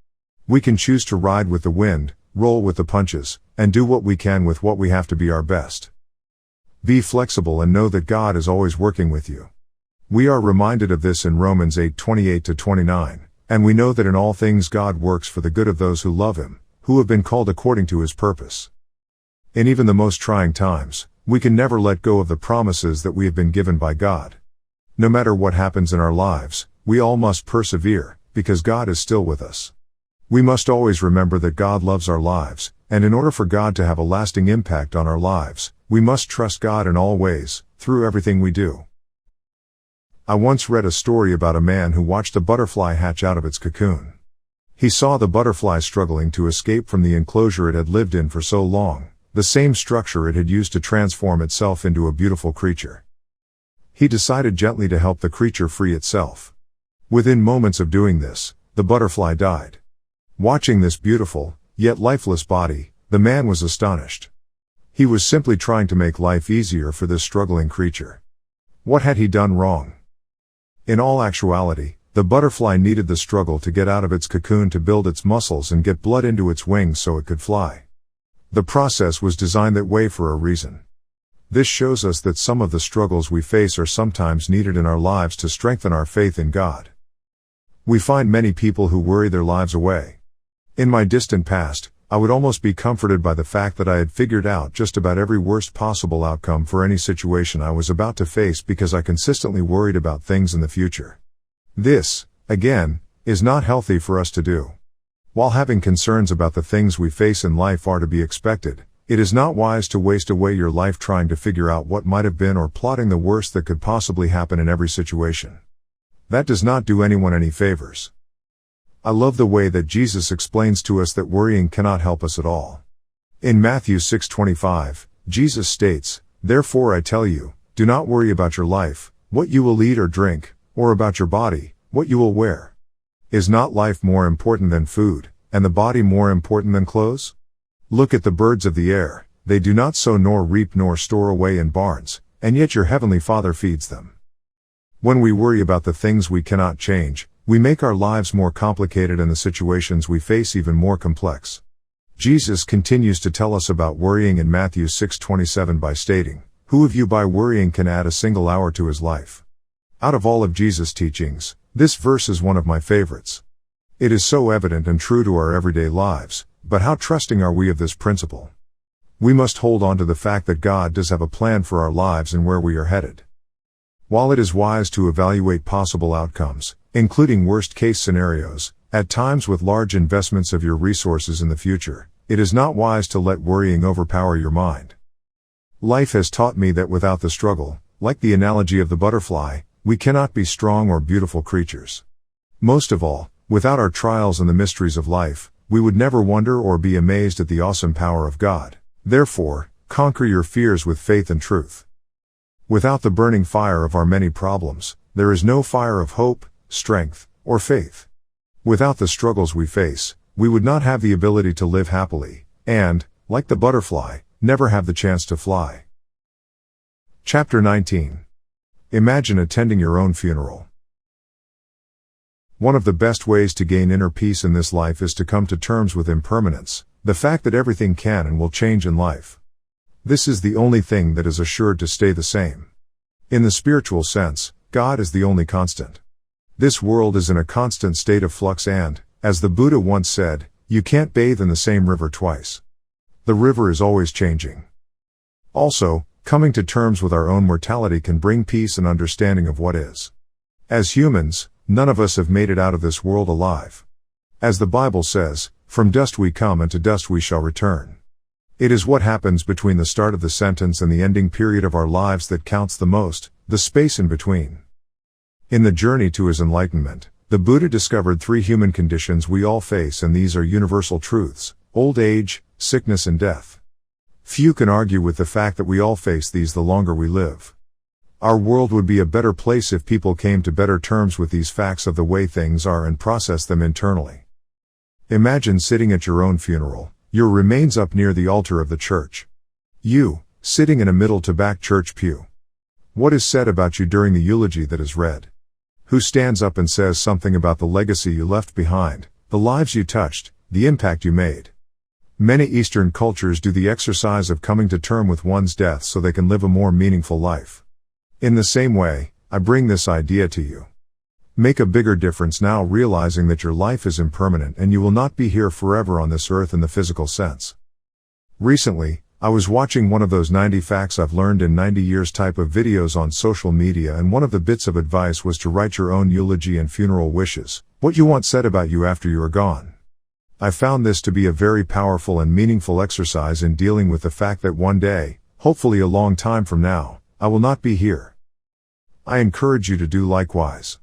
We can choose to ride with the wind, roll with the punches, and do what we can with what we have to be our best. Be flexible and know that God is always working with you. We are reminded of this in Romans 8:28-29, and we know that in all things God works for the good of those who love Him, who have been called according to His purpose. In even the most trying times, we can never let go of the promises that we have been given by God. No matter what happens in our lives, we all must persevere, because God is still with us. We must always remember that God loves our lives, and in order for God to have a lasting impact on our lives, we must trust God in all ways, through everything we do. I once read a story about a man who watched a butterfly hatch out of its cocoon. He saw the butterfly struggling to escape from the enclosure it had lived in for so long, the same structure it had used to transform itself into a beautiful creature. He decided gently to help the creature free itself. Within moments of doing this, the butterfly died. Watching this beautiful, yet lifeless body, the man was astonished. He was simply trying to make life easier for this struggling creature. What had he done wrong? In all actuality, the butterfly needed the struggle to get out of its cocoon to build its muscles and get blood into its wings so it could fly. The process was designed that way for a reason. This shows us that some of the struggles we face are sometimes needed in our lives to strengthen our faith in God. We find many people who worry their lives away. In my distant past, I would almost be comforted by the fact that I had figured out just about every worst possible outcome for any situation I was about to face because I consistently worried about things in the future. This, again, is not healthy for us to do. While having concerns about the things we face in life are to be expected, it is not wise to waste away your life trying to figure out what might have been or plotting the worst that could possibly happen in every situation. That does not do anyone any favors. I love the way that Jesus explains to us that worrying cannot help us at all. In Matthew 6:25, Jesus states, "Therefore I tell you, do not worry about your life, what you will eat or drink, or about your body, what you will wear. Is not life more important than food, and the body more important than clothes? Look at the birds of the air, they do not sow nor reap nor store away in barns, and yet your heavenly Father feeds them." When we worry about the things we cannot change, we make our lives more complicated and the situations we face even more complex. Jesus continues to tell us about worrying in Matthew 6:27 by stating, "Who of you by worrying can add a single hour to his life?" Out of all of Jesus' teachings, this verse is one of my favorites. It is so evident and true to our everyday lives, but how trusting are we of this principle? We must hold on to the fact that God does have a plan for our lives and where we are headed. While it is wise to evaluate possible outcomes, including worst-case scenarios, at times with large investments of your resources in the future, it is not wise to let worrying overpower your mind. Life has taught me that without the struggle, like the analogy of the butterfly, we cannot be strong or beautiful creatures. Most of all, without our trials and the mysteries of life, we would never wonder or be amazed at the awesome power of God. Therefore, conquer your fears with faith and truth. Without the burning fire of our many problems, there is no fire of hope, strength, or faith. Without the struggles we face, we would not have the ability to live happily, and, like the butterfly, never have the chance to fly. Chapter 19. Imagine attending your own funeral. One of the best ways to gain inner peace in this life is to come to terms with impermanence, the fact that everything can and will change in life. This is the only thing that is assured to stay the same. In the spiritual sense, God is the only constant. This world is in a constant state of flux and, as the Buddha once said, you can't bathe in the same river twice. The river is always changing. Also, coming to terms with our own mortality can bring peace and understanding of what is. As humans, none of us have made it out of this world alive. As the Bible says, from dust we come and to dust we shall return. It is what happens between the start of the sentence and the ending period of our lives that counts the most, the space in between. In the journey to his enlightenment, the Buddha discovered 3 human conditions we all face, and these are universal truths: old age, sickness and death. Few can argue with the fact that we all face these the longer we live. Our world would be a better place if people came to better terms with these facts of the way things are and processed them internally. Imagine sitting at your own funeral, your remains up near the altar of the church. You, sitting in a middle-to-back church pew. What is said about you during the eulogy that is read? Who stands up and says something about the legacy you left behind, the lives you touched, the impact you made? Many Eastern cultures do the exercise of coming to terms with one's death so they can live a more meaningful life. In the same way, I bring this idea to you. Make a bigger difference now, realizing that your life is impermanent and you will not be here forever on this earth in the physical sense. Recently, I was watching one of those 90 facts I've learned in 90 years type of videos on social media, and one of the bits of advice was to write your own eulogy and funeral wishes, what you want said about you after you are gone. I found this to be a very powerful and meaningful exercise in dealing with the fact that one day, hopefully a long time from now, I will not be here. I encourage you to do likewise.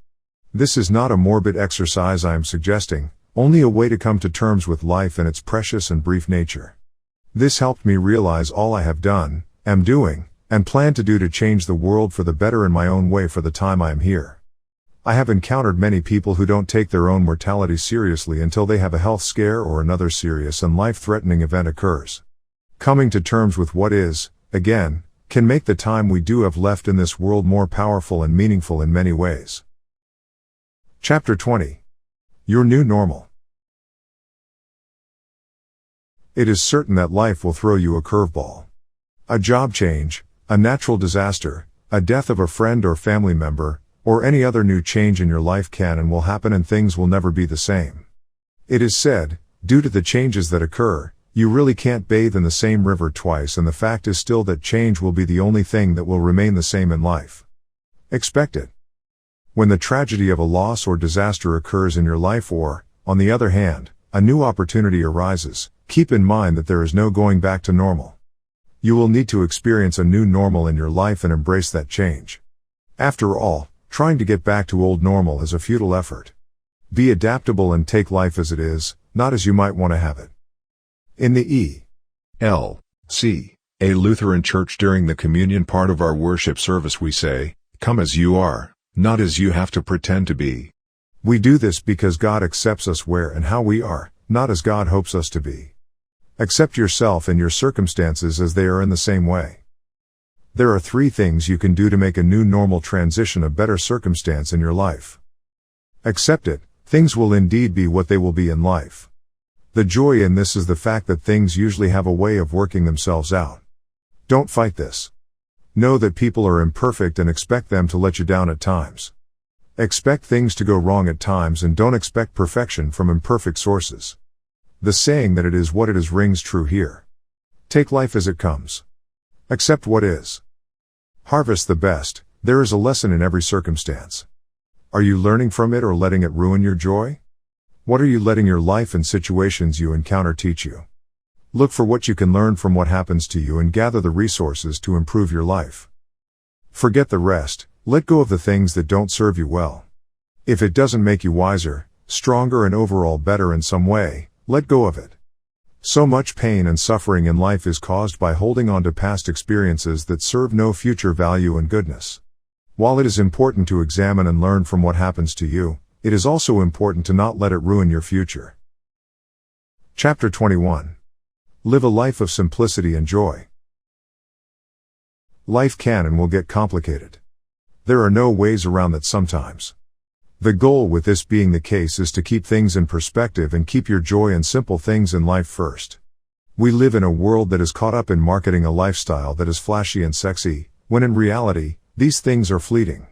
This is not a morbid exercise I am suggesting, only a way to come to terms with life and its precious and brief nature. This helped me realize all I have done, am doing, and plan to do to change the world for the better in my own way for the time I am here. I have encountered many people who don't take their own mortality seriously until they have a health scare or another serious and life-threatening event occurs. Coming to terms with what is, again, can make the time we do have left in this world more powerful and meaningful in many ways. Chapter 20. Your New Normal. It is certain that life will throw you a curveball. A job change, a natural disaster, a death of a friend or family member, or any other new change in your life can and will happen, and things will never be the same. It is said, due to the changes that occur, you really can't bathe in the same river twice, and the fact is still that change will be the only thing that will remain the same in life. Expect it. When the tragedy of a loss or disaster occurs in your life, or, on the other hand, a new opportunity arises, keep in mind that there is no going back to normal. You will need to experience a new normal in your life and embrace that change. After all, trying to get back to old normal is a futile effort. Be adaptable and take life as it is, not as you might want to have it. In the E.L.C., a Lutheran church, during the communion part of our worship service we say, "Come as you are, not as you have to pretend to be." We do this because God accepts us where and how we are, not as God hopes us to be. Accept yourself and your circumstances as they are in the same way. There are 3 things you can do to make a new normal transition a better circumstance in your life. Accept it. Things will indeed be what they will be in life. The joy in this is the fact that things usually have a way of working themselves out. Don't fight this. Know that people are imperfect and expect them to let you down at times. Expect things to go wrong at times and don't expect perfection from imperfect sources. The saying that it is what it is rings true here. Take life as it comes. Accept what is. Harvest the best. There is a lesson in every circumstance. Are you learning from it or letting it ruin your joy? What are you letting your life and situations you encounter teach you? Look for what you can learn from what happens to you and gather the resources to improve your life. Forget the rest. Let go of the things that don't serve you well. If it doesn't make you wiser, stronger and overall better in some way, let go of it. So much pain and suffering in life is caused by holding on to past experiences that serve no future value and goodness. While it is important to examine and learn from what happens to you, it is also important to not let it ruin your future. Chapter 21. Live a life of simplicity and joy. Life can and will get complicated. There are no ways around that sometimes. The goal with this being the case is to keep things in perspective and keep your joy in simple things in life first. We live in a world that is caught up in marketing a lifestyle that is flashy and sexy, when in reality, these things are fleeting.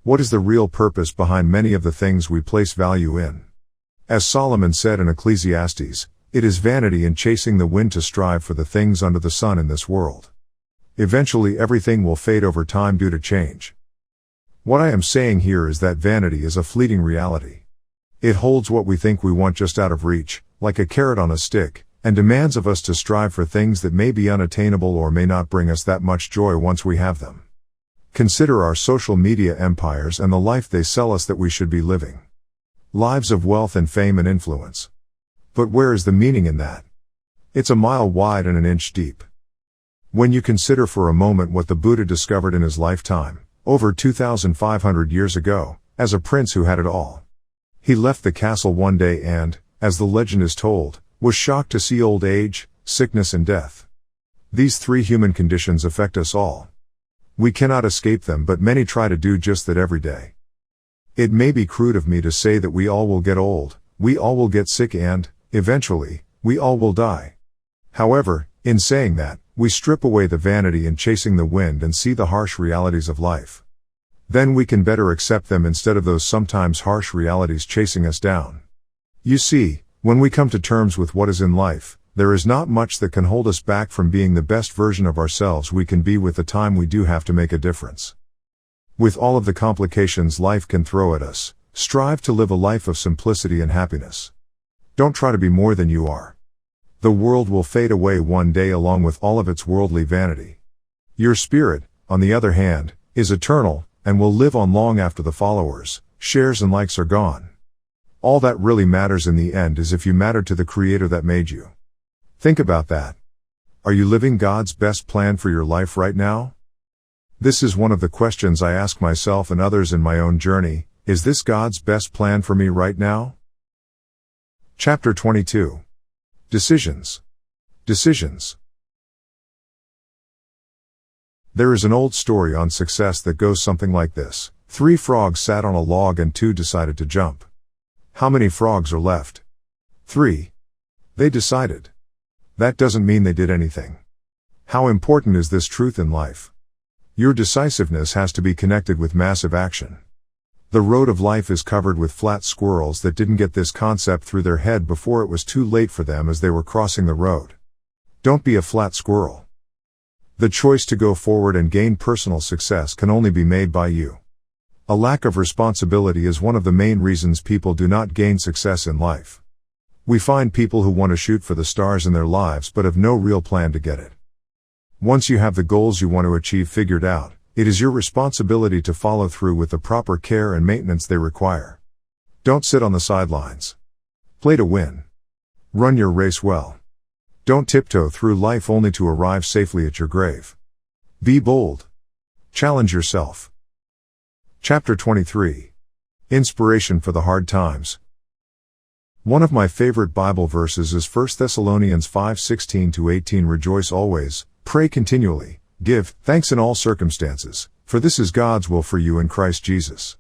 What is the real purpose behind many of the things we place value in? As Solomon said in Ecclesiastes, it is vanity in chasing the wind to strive for the things under the sun in this world. Eventually everything will fade over time due to change. What I am saying here is that vanity is a fleeting reality. It holds what we think we want just out of reach, like a carrot on a stick, and demands of us to strive for things that may be unattainable or may not bring us that much joy once we have them. Consider our social media empires and the life they sell us that we should be living. Lives of wealth and fame and influence. But where is the meaning in that? It's a mile wide and an inch deep. When you consider for a moment what the Buddha discovered in his lifetime, over 2,500 years ago, as a prince who had it all. He left the castle one day and, as the legend is told, was shocked to see old age, sickness and death. These three human conditions affect us all. We cannot escape them, but many try to do just that every day. It may be crude of me to say that we all will get old, we all will get sick and, eventually, we all will die. However, in saying that, we strip away the vanity in chasing the wind and see the harsh realities of life. Then we can better accept them instead of those sometimes harsh realities chasing us down. You see, when we come to terms with what is in life, there is not much that can hold us back from being the best version of ourselves we can be with the time we do have to make a difference. With all of the complications life can throw at us, strive to live a life of simplicity and happiness. Don't try to be more than you are. The world will fade away one day along with all of its worldly vanity. Your spirit, on the other hand, is eternal, and will live on long after the followers, shares and likes are gone. All that really matters in the end is if you matter to the Creator that made you. Think about that. Are you living God's best plan for your life right now? This is one of the questions I ask myself and others in my own journey. Is this God's best plan for me right now? Chapter 22. Decisions. Decisions. There is an old story on success that goes something like this. 3 frogs sat on a log and 2 decided to jump. How many frogs are left? 3. They decided. That doesn't mean they did anything. How important is this truth in life? Your decisiveness has to be connected with massive action. The road of life is covered with flat squirrels that didn't get this concept through their head before it was too late for them as they were crossing the road. Don't be a flat squirrel. The choice to go forward and gain personal success can only be made by you. A lack of responsibility is one of the main reasons people do not gain success in life. We find people who want to shoot for the stars in their lives but have no real plan to get it. Once you have the goals you want to achieve figured out, it is your responsibility to follow through with the proper care and maintenance they require. Don't sit on the sidelines. Play to win. Run your race well. Don't tiptoe through life only to arrive safely at your grave. Be bold. Challenge yourself. Chapter 23. Inspiration for the hard times. One of my favorite Bible verses is 1 Thessalonians 5:16-18. Rejoice always, pray continually, give thanks in all circumstances, for this is God's will for you in Christ Jesus.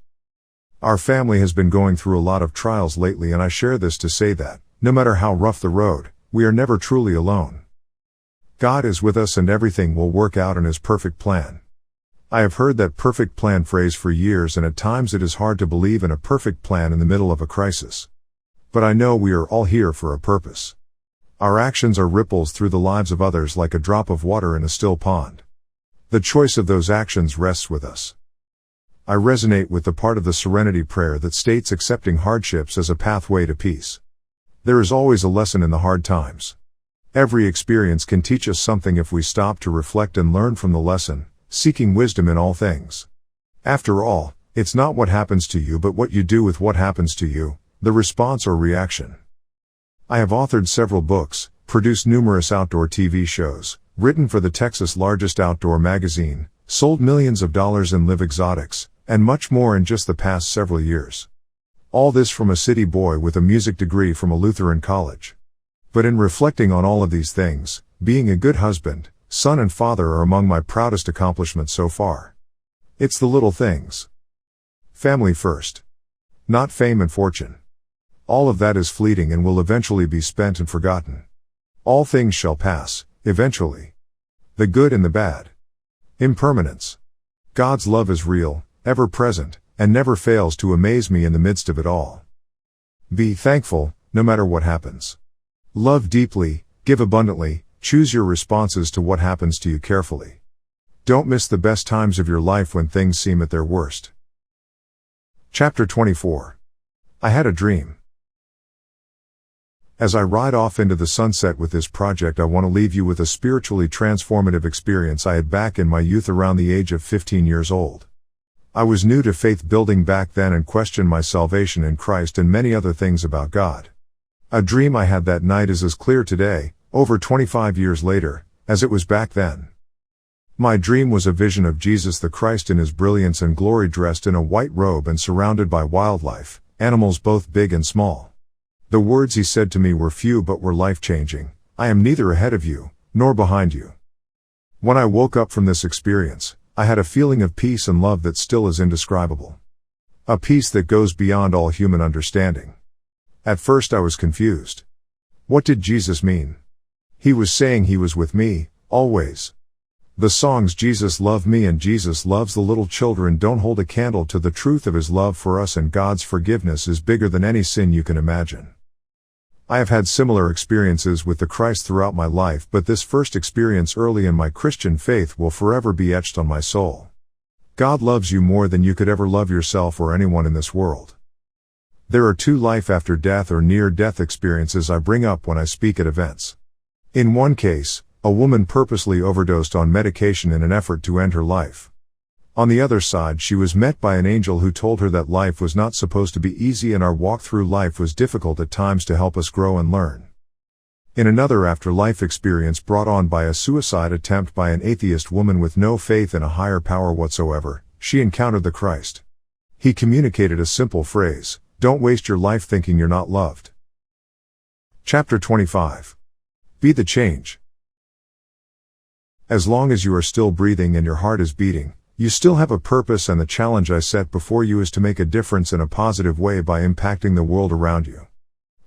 Our family has been going through a lot of trials lately, and I share this to say that, no matter how rough the road, we are never truly alone. God is with us and everything will work out in His perfect plan. I have heard that perfect plan phrase for years, and at times it is hard to believe in a perfect plan in the middle of a crisis. But I know we are all here for a purpose. Our actions are ripples through the lives of others like a drop of water in a still pond. The choice of those actions rests with us. I resonate with the part of the Serenity Prayer that states accepting hardships as a pathway to peace. There is always a lesson in the hard times. Every experience can teach us something if we stop to reflect and learn from the lesson, seeking wisdom in all things. After all, it's not what happens to you but what you do with what happens to you, the response or reaction. I have authored several books, produced numerous outdoor TV shows, written for the Texas' largest outdoor magazine, sold millions of dollars in live exotics, and much more in just the past several years. All this from a city boy with a music degree from a Lutheran college. But in reflecting on all of these things, being a good husband, son and father are among my proudest accomplishments so far. It's the little things. Family first. Not fame and fortune. All of that is fleeting and will eventually be spent and forgotten. All things shall pass, eventually. The good and the bad. Impermanence. God's love is real, ever present, and never fails to amaze me in the midst of it all. Be thankful, no matter what happens. Love deeply, give abundantly, choose your responses to what happens to you carefully. Don't miss the best times of your life when things seem at their worst. Chapter 24. I had a dream. As I ride off into the sunset with this project, I want to leave you with a spiritually transformative experience I had back in my youth around the age of 15 years old. I was new to faith building back then and questioned my salvation in Christ and many other things about God. A dream I had that night is as clear today, over 25 years later, as it was back then. My dream was a vision of Jesus the Christ in his brilliance and glory, dressed in a white robe and surrounded by wildlife, animals both big and small. The words he said to me were few but were life-changing. I am neither ahead of you, nor behind you. When I woke up from this experience, I had a feeling of peace and love that still is indescribable. A peace that goes beyond all human understanding. At first I was confused. What did Jesus mean? He was saying he was with me, always. The songs "Jesus Loved Me" and "Jesus Loves the Little Children" don't hold a candle to the truth of his love for us, and God's forgiveness is bigger than any sin you can imagine. I have had similar experiences with the Christ throughout my life, but this first experience early in my Christian faith will forever be etched on my soul. God loves you more than you could ever love yourself or anyone in this world. There are two life after death or near-death experiences I bring up when I speak at events. In one case, a woman purposely overdosed on medication in an effort to end her life. On the other side, she was met by an angel who told her that life was not supposed to be easy and our walk through life was difficult at times to help us grow and learn. In another afterlife experience brought on by a suicide attempt by an atheist woman with no faith in a higher power whatsoever, she encountered the Christ. He communicated a simple phrase: "Don't waste your life thinking you're not loved." Chapter 25. Be the change. As long as you are still breathing and your heart is beating, you still have a purpose, and the challenge I set before you is to make a difference in a positive way by impacting the world around you.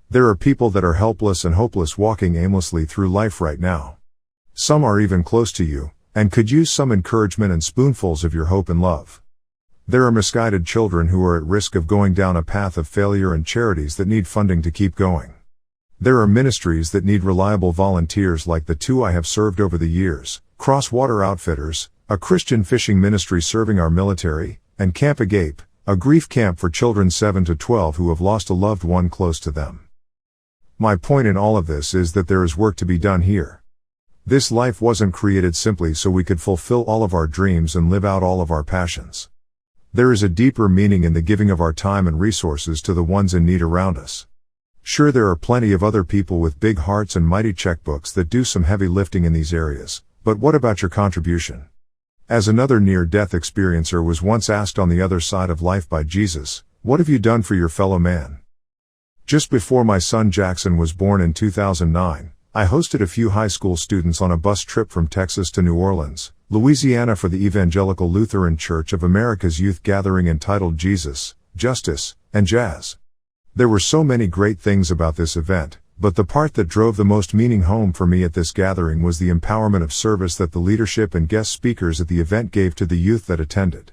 There are people that are helpless and hopeless, walking aimlessly through life right now. Some are even close to you, and could use some encouragement and spoonfuls of your hope and love. There are misguided children who are at risk of going down a path of failure, and charities that need funding to keep going. There are ministries that need reliable volunteers like the two I have served over the years: Crosswater Outfitters, a Christian fishing ministry serving our military, and Camp Agape, a grief camp for children 7 to 12 who have lost a loved one close to them. My point in all of this is that there is work to be done here. This life wasn't created simply so we could fulfill all of our dreams and live out all of our passions. There is a deeper meaning in the giving of our time and resources to the ones in need around us. Sure, there are plenty of other people with big hearts and mighty checkbooks that do some heavy lifting in these areas, but what about your contribution? As another near-death experiencer was once asked on the other side of life by Jesus, "What have you done for your fellow man?" Just before my son Jackson was born in 2009, I hosted a few high school students on a bus trip from Texas to New Orleans, Louisiana for the Evangelical Lutheran Church of America's youth gathering entitled Jesus, Justice, and Jazz. There were so many great things about this event, but the part that drove the most meaning home for me at this gathering was the empowerment of service that the leadership and guest speakers at the event gave to the youth that attended.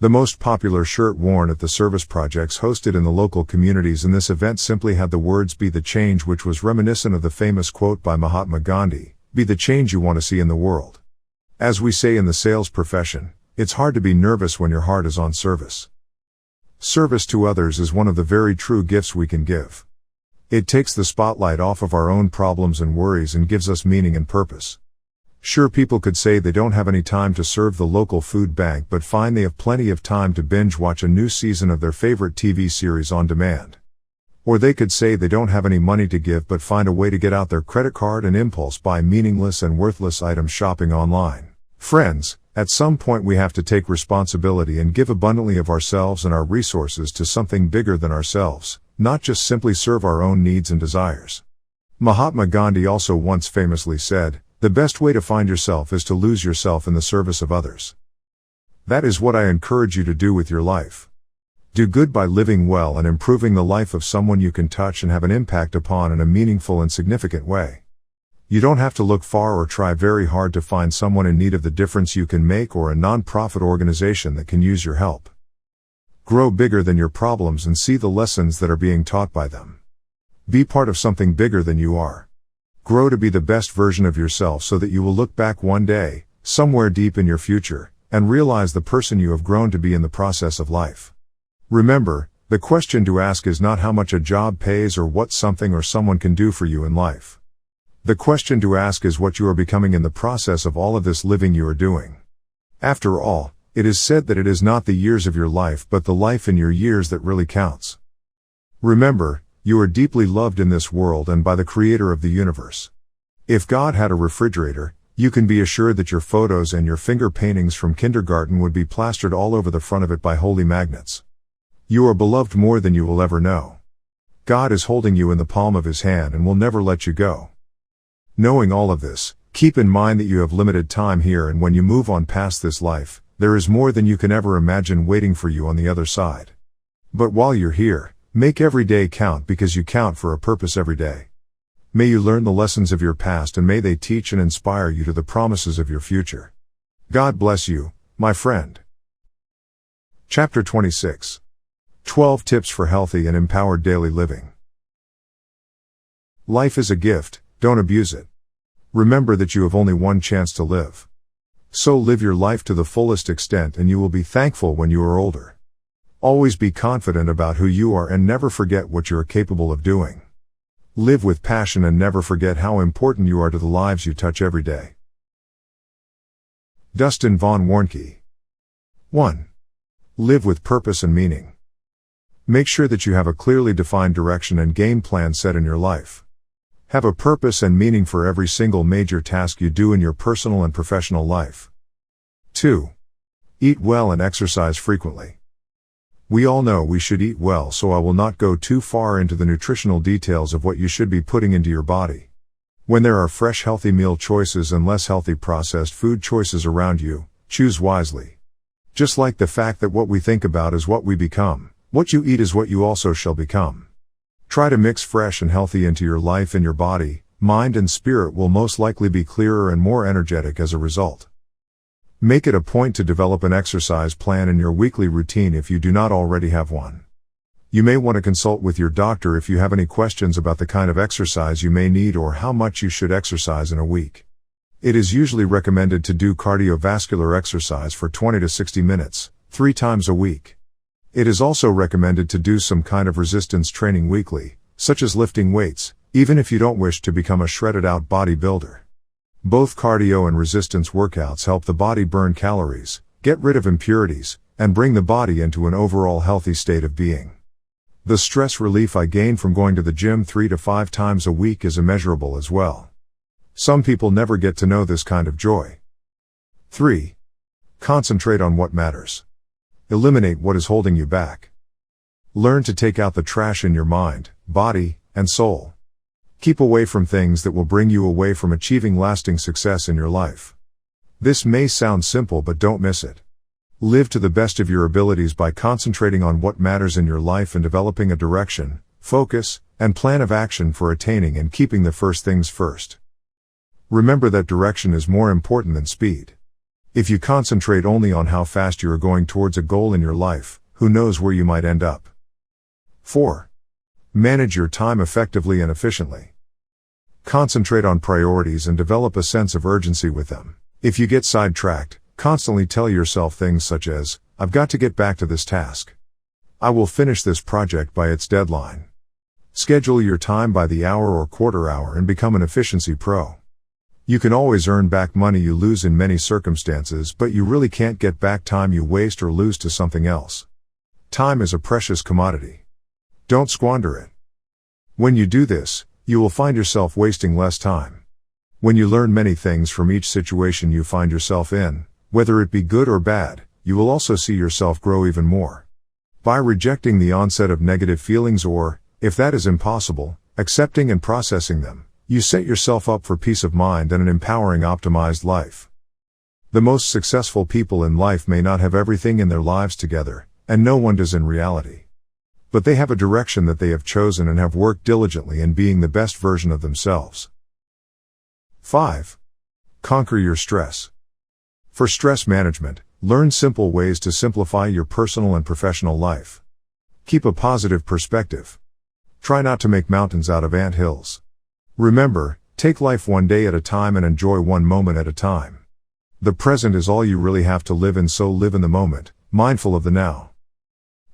The most popular shirt worn at the service projects hosted in the local communities in this event simply had the words "Be the change," which was reminiscent of the famous quote by Mahatma Gandhi, "Be the change you want to see in the world." As we say in the sales profession, it's hard to be nervous when your heart is on service. Service to others is one of the very true gifts we can give. It takes the spotlight off of our own problems and worries and gives us meaning and purpose. Sure, people could say they don't have any time to serve the local food bank, but find they have plenty of time to binge watch a new season of their favorite TV series on demand. Or they could say they don't have any money to give but find a way to get out their credit card and impulse buy meaningless and worthless items shopping online. Friends, at some point we have to take responsibility and give abundantly of ourselves and our resources to something bigger than ourselves, not just simply serve our own needs and desires. Mahatma Gandhi also once famously said, "The best way to find yourself is to lose yourself in the service of others." That is what I encourage you to do with your life. Do good by living well and improving the life of someone you can touch and have an impact upon in a meaningful and significant way. You don't have to look far or try very hard to find someone in need of the difference you can make, or a non-profit organization that can use your help. Grow bigger than your problems and see the lessons that are being taught by them. Be part of something bigger than you are. Grow to be the best version of yourself so that you will look back one day, somewhere deep in your future, and realize the person you have grown to be in the process of life. Remember, The question to ask is not how much a job pays or what something or someone can do for you in life. The question to ask is what you are becoming in the process of all of this living you are doing. After all, it is said that it is not the years of your life but the life in your years that really counts. Remember, you are deeply loved in this world and by the Creator of the universe. If God had a refrigerator, you can be assured that your photos and your finger paintings from kindergarten would be plastered all over the front of it by holy magnets. You are beloved more than you will ever know. God is holding you in the palm of His hand and will never let you go. Knowing all of this, keep in mind that you have limited time here, and when you move on past this life, there is more than you can ever imagine waiting for you on the other side. But while you're here, make every day count, because you count for a purpose every day. May you learn the lessons of your past, and may they teach and inspire you to the promises of your future. God bless you, my friend. Chapter 26. 12 Tips for Healthy and Empowered Daily Living. Life is a gift, don't abuse it. Remember that you have only one chance to live. So live your life to the fullest extent, and you will be thankful when you are older. Always be confident about who you are and never forget what you are capable of doing. Live with passion and never forget how important you are to the lives you touch every day. Dustin von Warnke. 1. Live with purpose and meaning. Make sure that you have a clearly defined direction and game plan set in your life. Have a purpose and meaning for every single major task you do in your personal and professional life. 2. Eat well and exercise frequently. We all know we should eat well, so I will not go too far into the nutritional details of what you should be putting into your body. When there are fresh healthy meal choices and less healthy processed food choices around you, choose wisely. Just like the fact that what we think about is what we become, what you eat is what you also shall become. Try to mix fresh and healthy into your life, and your body, mind and spirit will most likely be clearer and more energetic as a result. Make it a point to develop an exercise plan in your weekly routine if you do not already have one. You may want to consult with your doctor if you have any questions about the kind of exercise you may need or how much you should exercise in a week. It is usually recommended to do cardiovascular exercise for 20 to 60 minutes, 3 times a week. It is also recommended to do some kind of resistance training weekly, such as lifting weights, even if you don't wish to become a shredded-out bodybuilder. Both cardio and resistance workouts help the body burn calories, get rid of impurities, and bring the body into an overall healthy state of being. The stress relief I gain from going to the gym 3 to 5 times a week is immeasurable as well. Some people never get to know this kind of joy. 3. Concentrate on what matters. Eliminate what is holding you back. Learn to take out the trash in your mind, body, and soul. Keep away from things that will bring you away from achieving lasting success in your life. This may sound simple, but don't miss it. Live to the best of your abilities by concentrating on what matters in your life and developing a direction, focus, and plan of action for attaining and keeping the first things first. Remember that direction is more important than speed. If you concentrate only on how fast you are going towards a goal in your life, who knows where you might end up. 4. Manage your time effectively and efficiently. Concentrate on priorities and develop a sense of urgency with them. If you get sidetracked, constantly tell yourself things such as, I've got to get back to this task. I will finish this project by its deadline. Schedule your time by the hour or quarter hour and become an efficiency pro. You can always earn back money you lose in many circumstances, but you really can't get back time you waste or lose to something else. Time is a precious commodity. Don't squander it. When you do this, you will find yourself wasting less time. When you learn many things from each situation you find yourself in, whether it be good or bad, you will also see yourself grow even more. By rejecting the onset of negative feelings or, if that is impossible, accepting and processing them, you set yourself up for peace of mind and an empowering, optimized life. The most successful people in life may not have everything in their lives together, and no one does in reality. But they have a direction that they have chosen and have worked diligently in being the best version of themselves. 5. Conquer your stress. For stress management, learn simple ways to simplify your personal and professional life. Keep a positive perspective. Try not to make mountains out of anthills. Remember, take life one day at a time and enjoy one moment at a time. The present is all you really have to live in, so live in the moment, mindful of the now.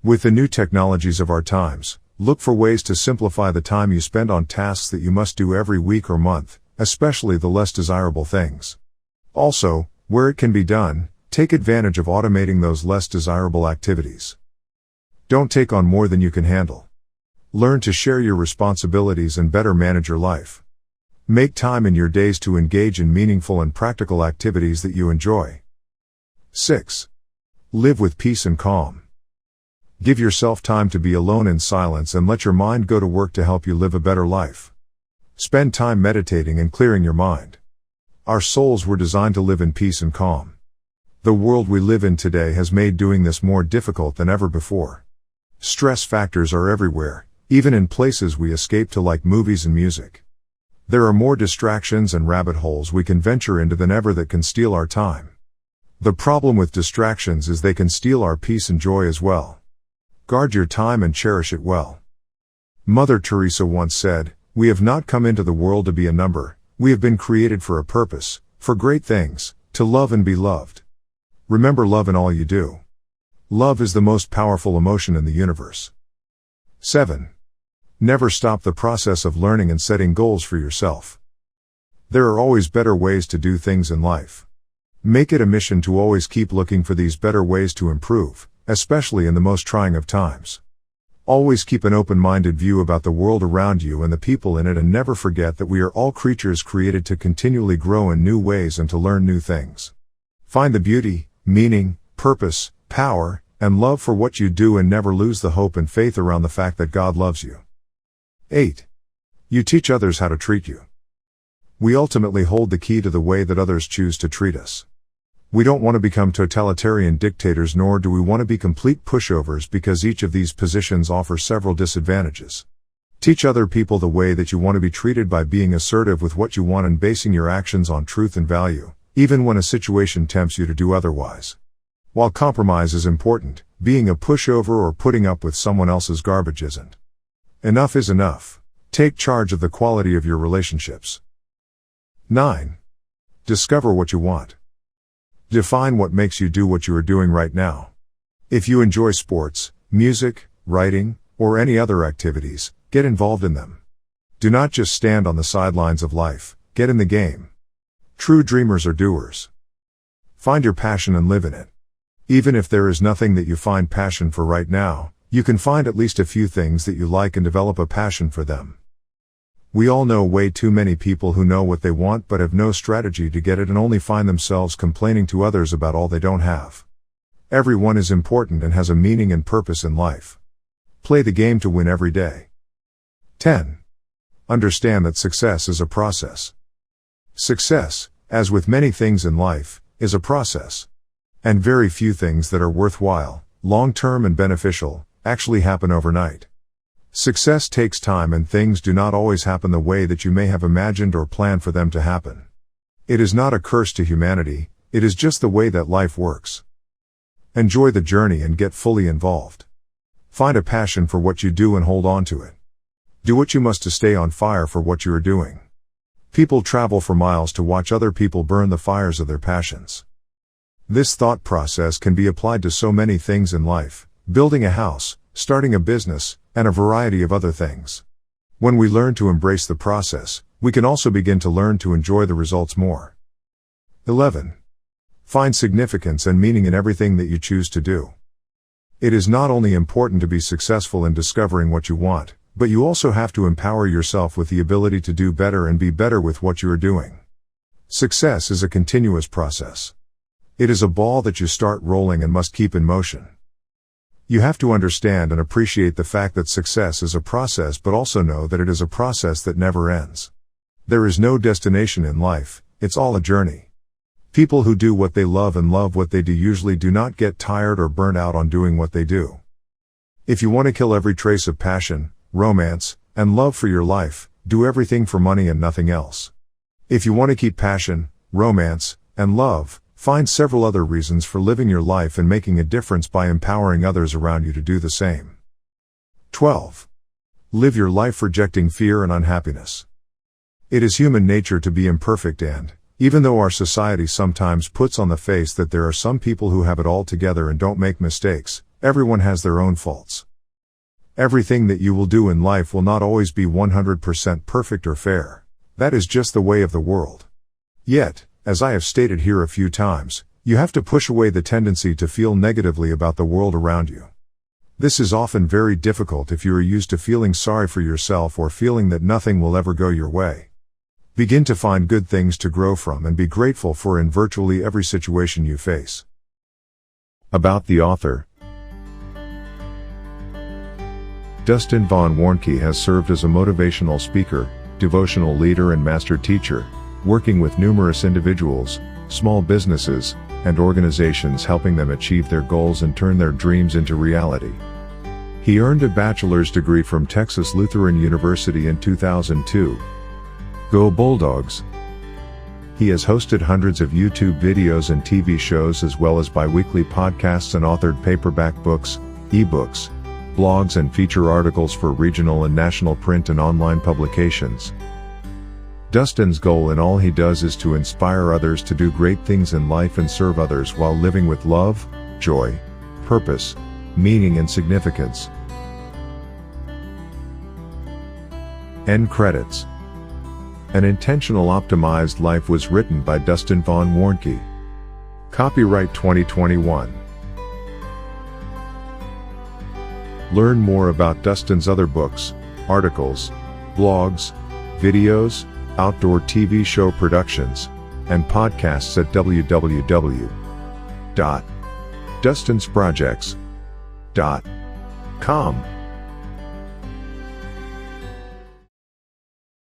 With the new technologies of our times, look for ways to simplify the time you spend on tasks that you must do every week or month, especially the less desirable things. Also, where it can be done, take advantage of automating those less desirable activities. Don't take on more than you can handle. Learn to share your responsibilities and better manage your life. Make time in your days to engage in meaningful and practical activities that you enjoy. 6. Live with peace and calm. Give yourself time to be alone in silence and let your mind go to work to help you live a better life. Spend time meditating and clearing your mind. Our souls were designed to live in peace and calm. The world we live in today has made doing this more difficult than ever before. Stress factors are everywhere, even in places we escape to like movies and music. There are more distractions and rabbit holes we can venture into than ever that can steal our time. The problem with distractions is they can steal our peace and joy as well. Guard your time and cherish it well. Mother Teresa once said, "We have not come into the world to be a number, we have been created for a purpose, for great things, to love and be loved." Remember love in all you do. Love is the most powerful emotion in the universe. 7. Never stop the process of learning and setting goals for yourself. There are always better ways to do things in life. Make it a mission to always keep looking for these better ways to improve, especially in the most trying of times. Always keep an open-minded view about the world around you and the people in it, and never forget that we are all creatures created to continually grow in new ways and to learn new things. Find the beauty, meaning, purpose, power, and love for what you do, and never lose the hope and faith around the fact that God loves you. 8. You teach others how to treat you. We ultimately hold the key to the way that others choose to treat us. We don't want to become totalitarian dictators, nor do we want to be complete pushovers, because each of these positions offers several disadvantages. Teach other people the way that you want to be treated by being assertive with what you want and basing your actions on truth and value, even when a situation tempts you to do otherwise. While compromise is important, being a pushover or putting up with someone else's garbage isn't. Enough is enough. Take charge of the quality of your relationships. 9. Discover what you want. Define what makes you do what you are doing right now. If you enjoy sports, music, writing, or any other activities, get involved in them. Do not just stand on the sidelines of life, get in the game. True dreamers are doers. Find your passion and live in it. Even if there is nothing that you find passion for right now, you can find at least a few things that you like and develop a passion for them. We all know way too many people who know what they want but have no strategy to get it, and only find themselves complaining to others about all they don't have. Everyone is important and has a meaning and purpose in life. Play the game to win every day. 10. Understand that success is a process. Success, as with many things in life, is a process. And very few things that are worthwhile, long-term and beneficial, actually happen overnight. Success takes time, and things do not always happen the way that you may have imagined or planned for them to happen. It is not a curse to humanity, it is just the way that life works. Enjoy the journey and get fully involved. Find a passion for what you do and hold on to it. Do what you must to stay on fire for what you are doing. People travel for miles to watch other people burn the fires of their passions. This thought process can be applied to so many things in life: building a house, starting a business, and a variety of other things. When we learn to embrace the process, we can also begin to learn to enjoy the results more. 11. Find significance and meaning in everything that you choose to do. It is not only important to be successful in discovering what you want, but you also have to empower yourself with the ability to do better and be better with what you are doing. Success is a continuous process. It is a ball that you start rolling and must keep in motion. You have to understand and appreciate the fact that success is a process, but also know that it is a process that never ends. There is no destination in life, it's all a journey. People who do what they love and love what they do usually do not get tired or burnt out on doing what they do. If you want to kill every trace of passion, romance, and love for your life, do everything for money and nothing else. If you want to keep passion, romance, and love, find several other reasons for living your life and making a difference by empowering others around you to do the same. 12. Live your life rejecting fear and unhappiness. It is human nature to be imperfect, and, even though our society sometimes puts on the face that there are some people who have it all together and don't make mistakes, Everyone has their own faults. Everything that you will do in life will not always be 100% perfect or fair. That is just the way of the world. Yet, as I have stated here a few times, you have to push away the tendency to feel negatively about the world around you. This is often very difficult if you are used to feeling sorry for yourself or feeling that nothing will ever go your way. Begin to find good things to grow from and be grateful for in virtually every situation you face. About the author. Dustin von Warnke has served as a motivational speaker, devotional leader and master teacher, working with numerous individuals, small businesses, and organizations, helping them achieve their goals and turn their dreams into reality. He earned a bachelor's degree from Texas Lutheran University in 2002. Go Bulldogs! He has hosted hundreds of YouTube videos and TV shows, as well as bi-weekly podcasts, and authored paperback books, ebooks, blogs and feature articles for regional and national print and online publications. Dustin's goal in all he does is to inspire others to do great things in life and serve others while living with love, joy, purpose, meaning and significance. End credits. An Intentional Optimized Life was written by Dustin von Warnke. Copyright 2021. Learn more about Dustin's other books, articles, blogs, videos, outdoor TV show productions, and podcasts at www.dustinsprojects.com.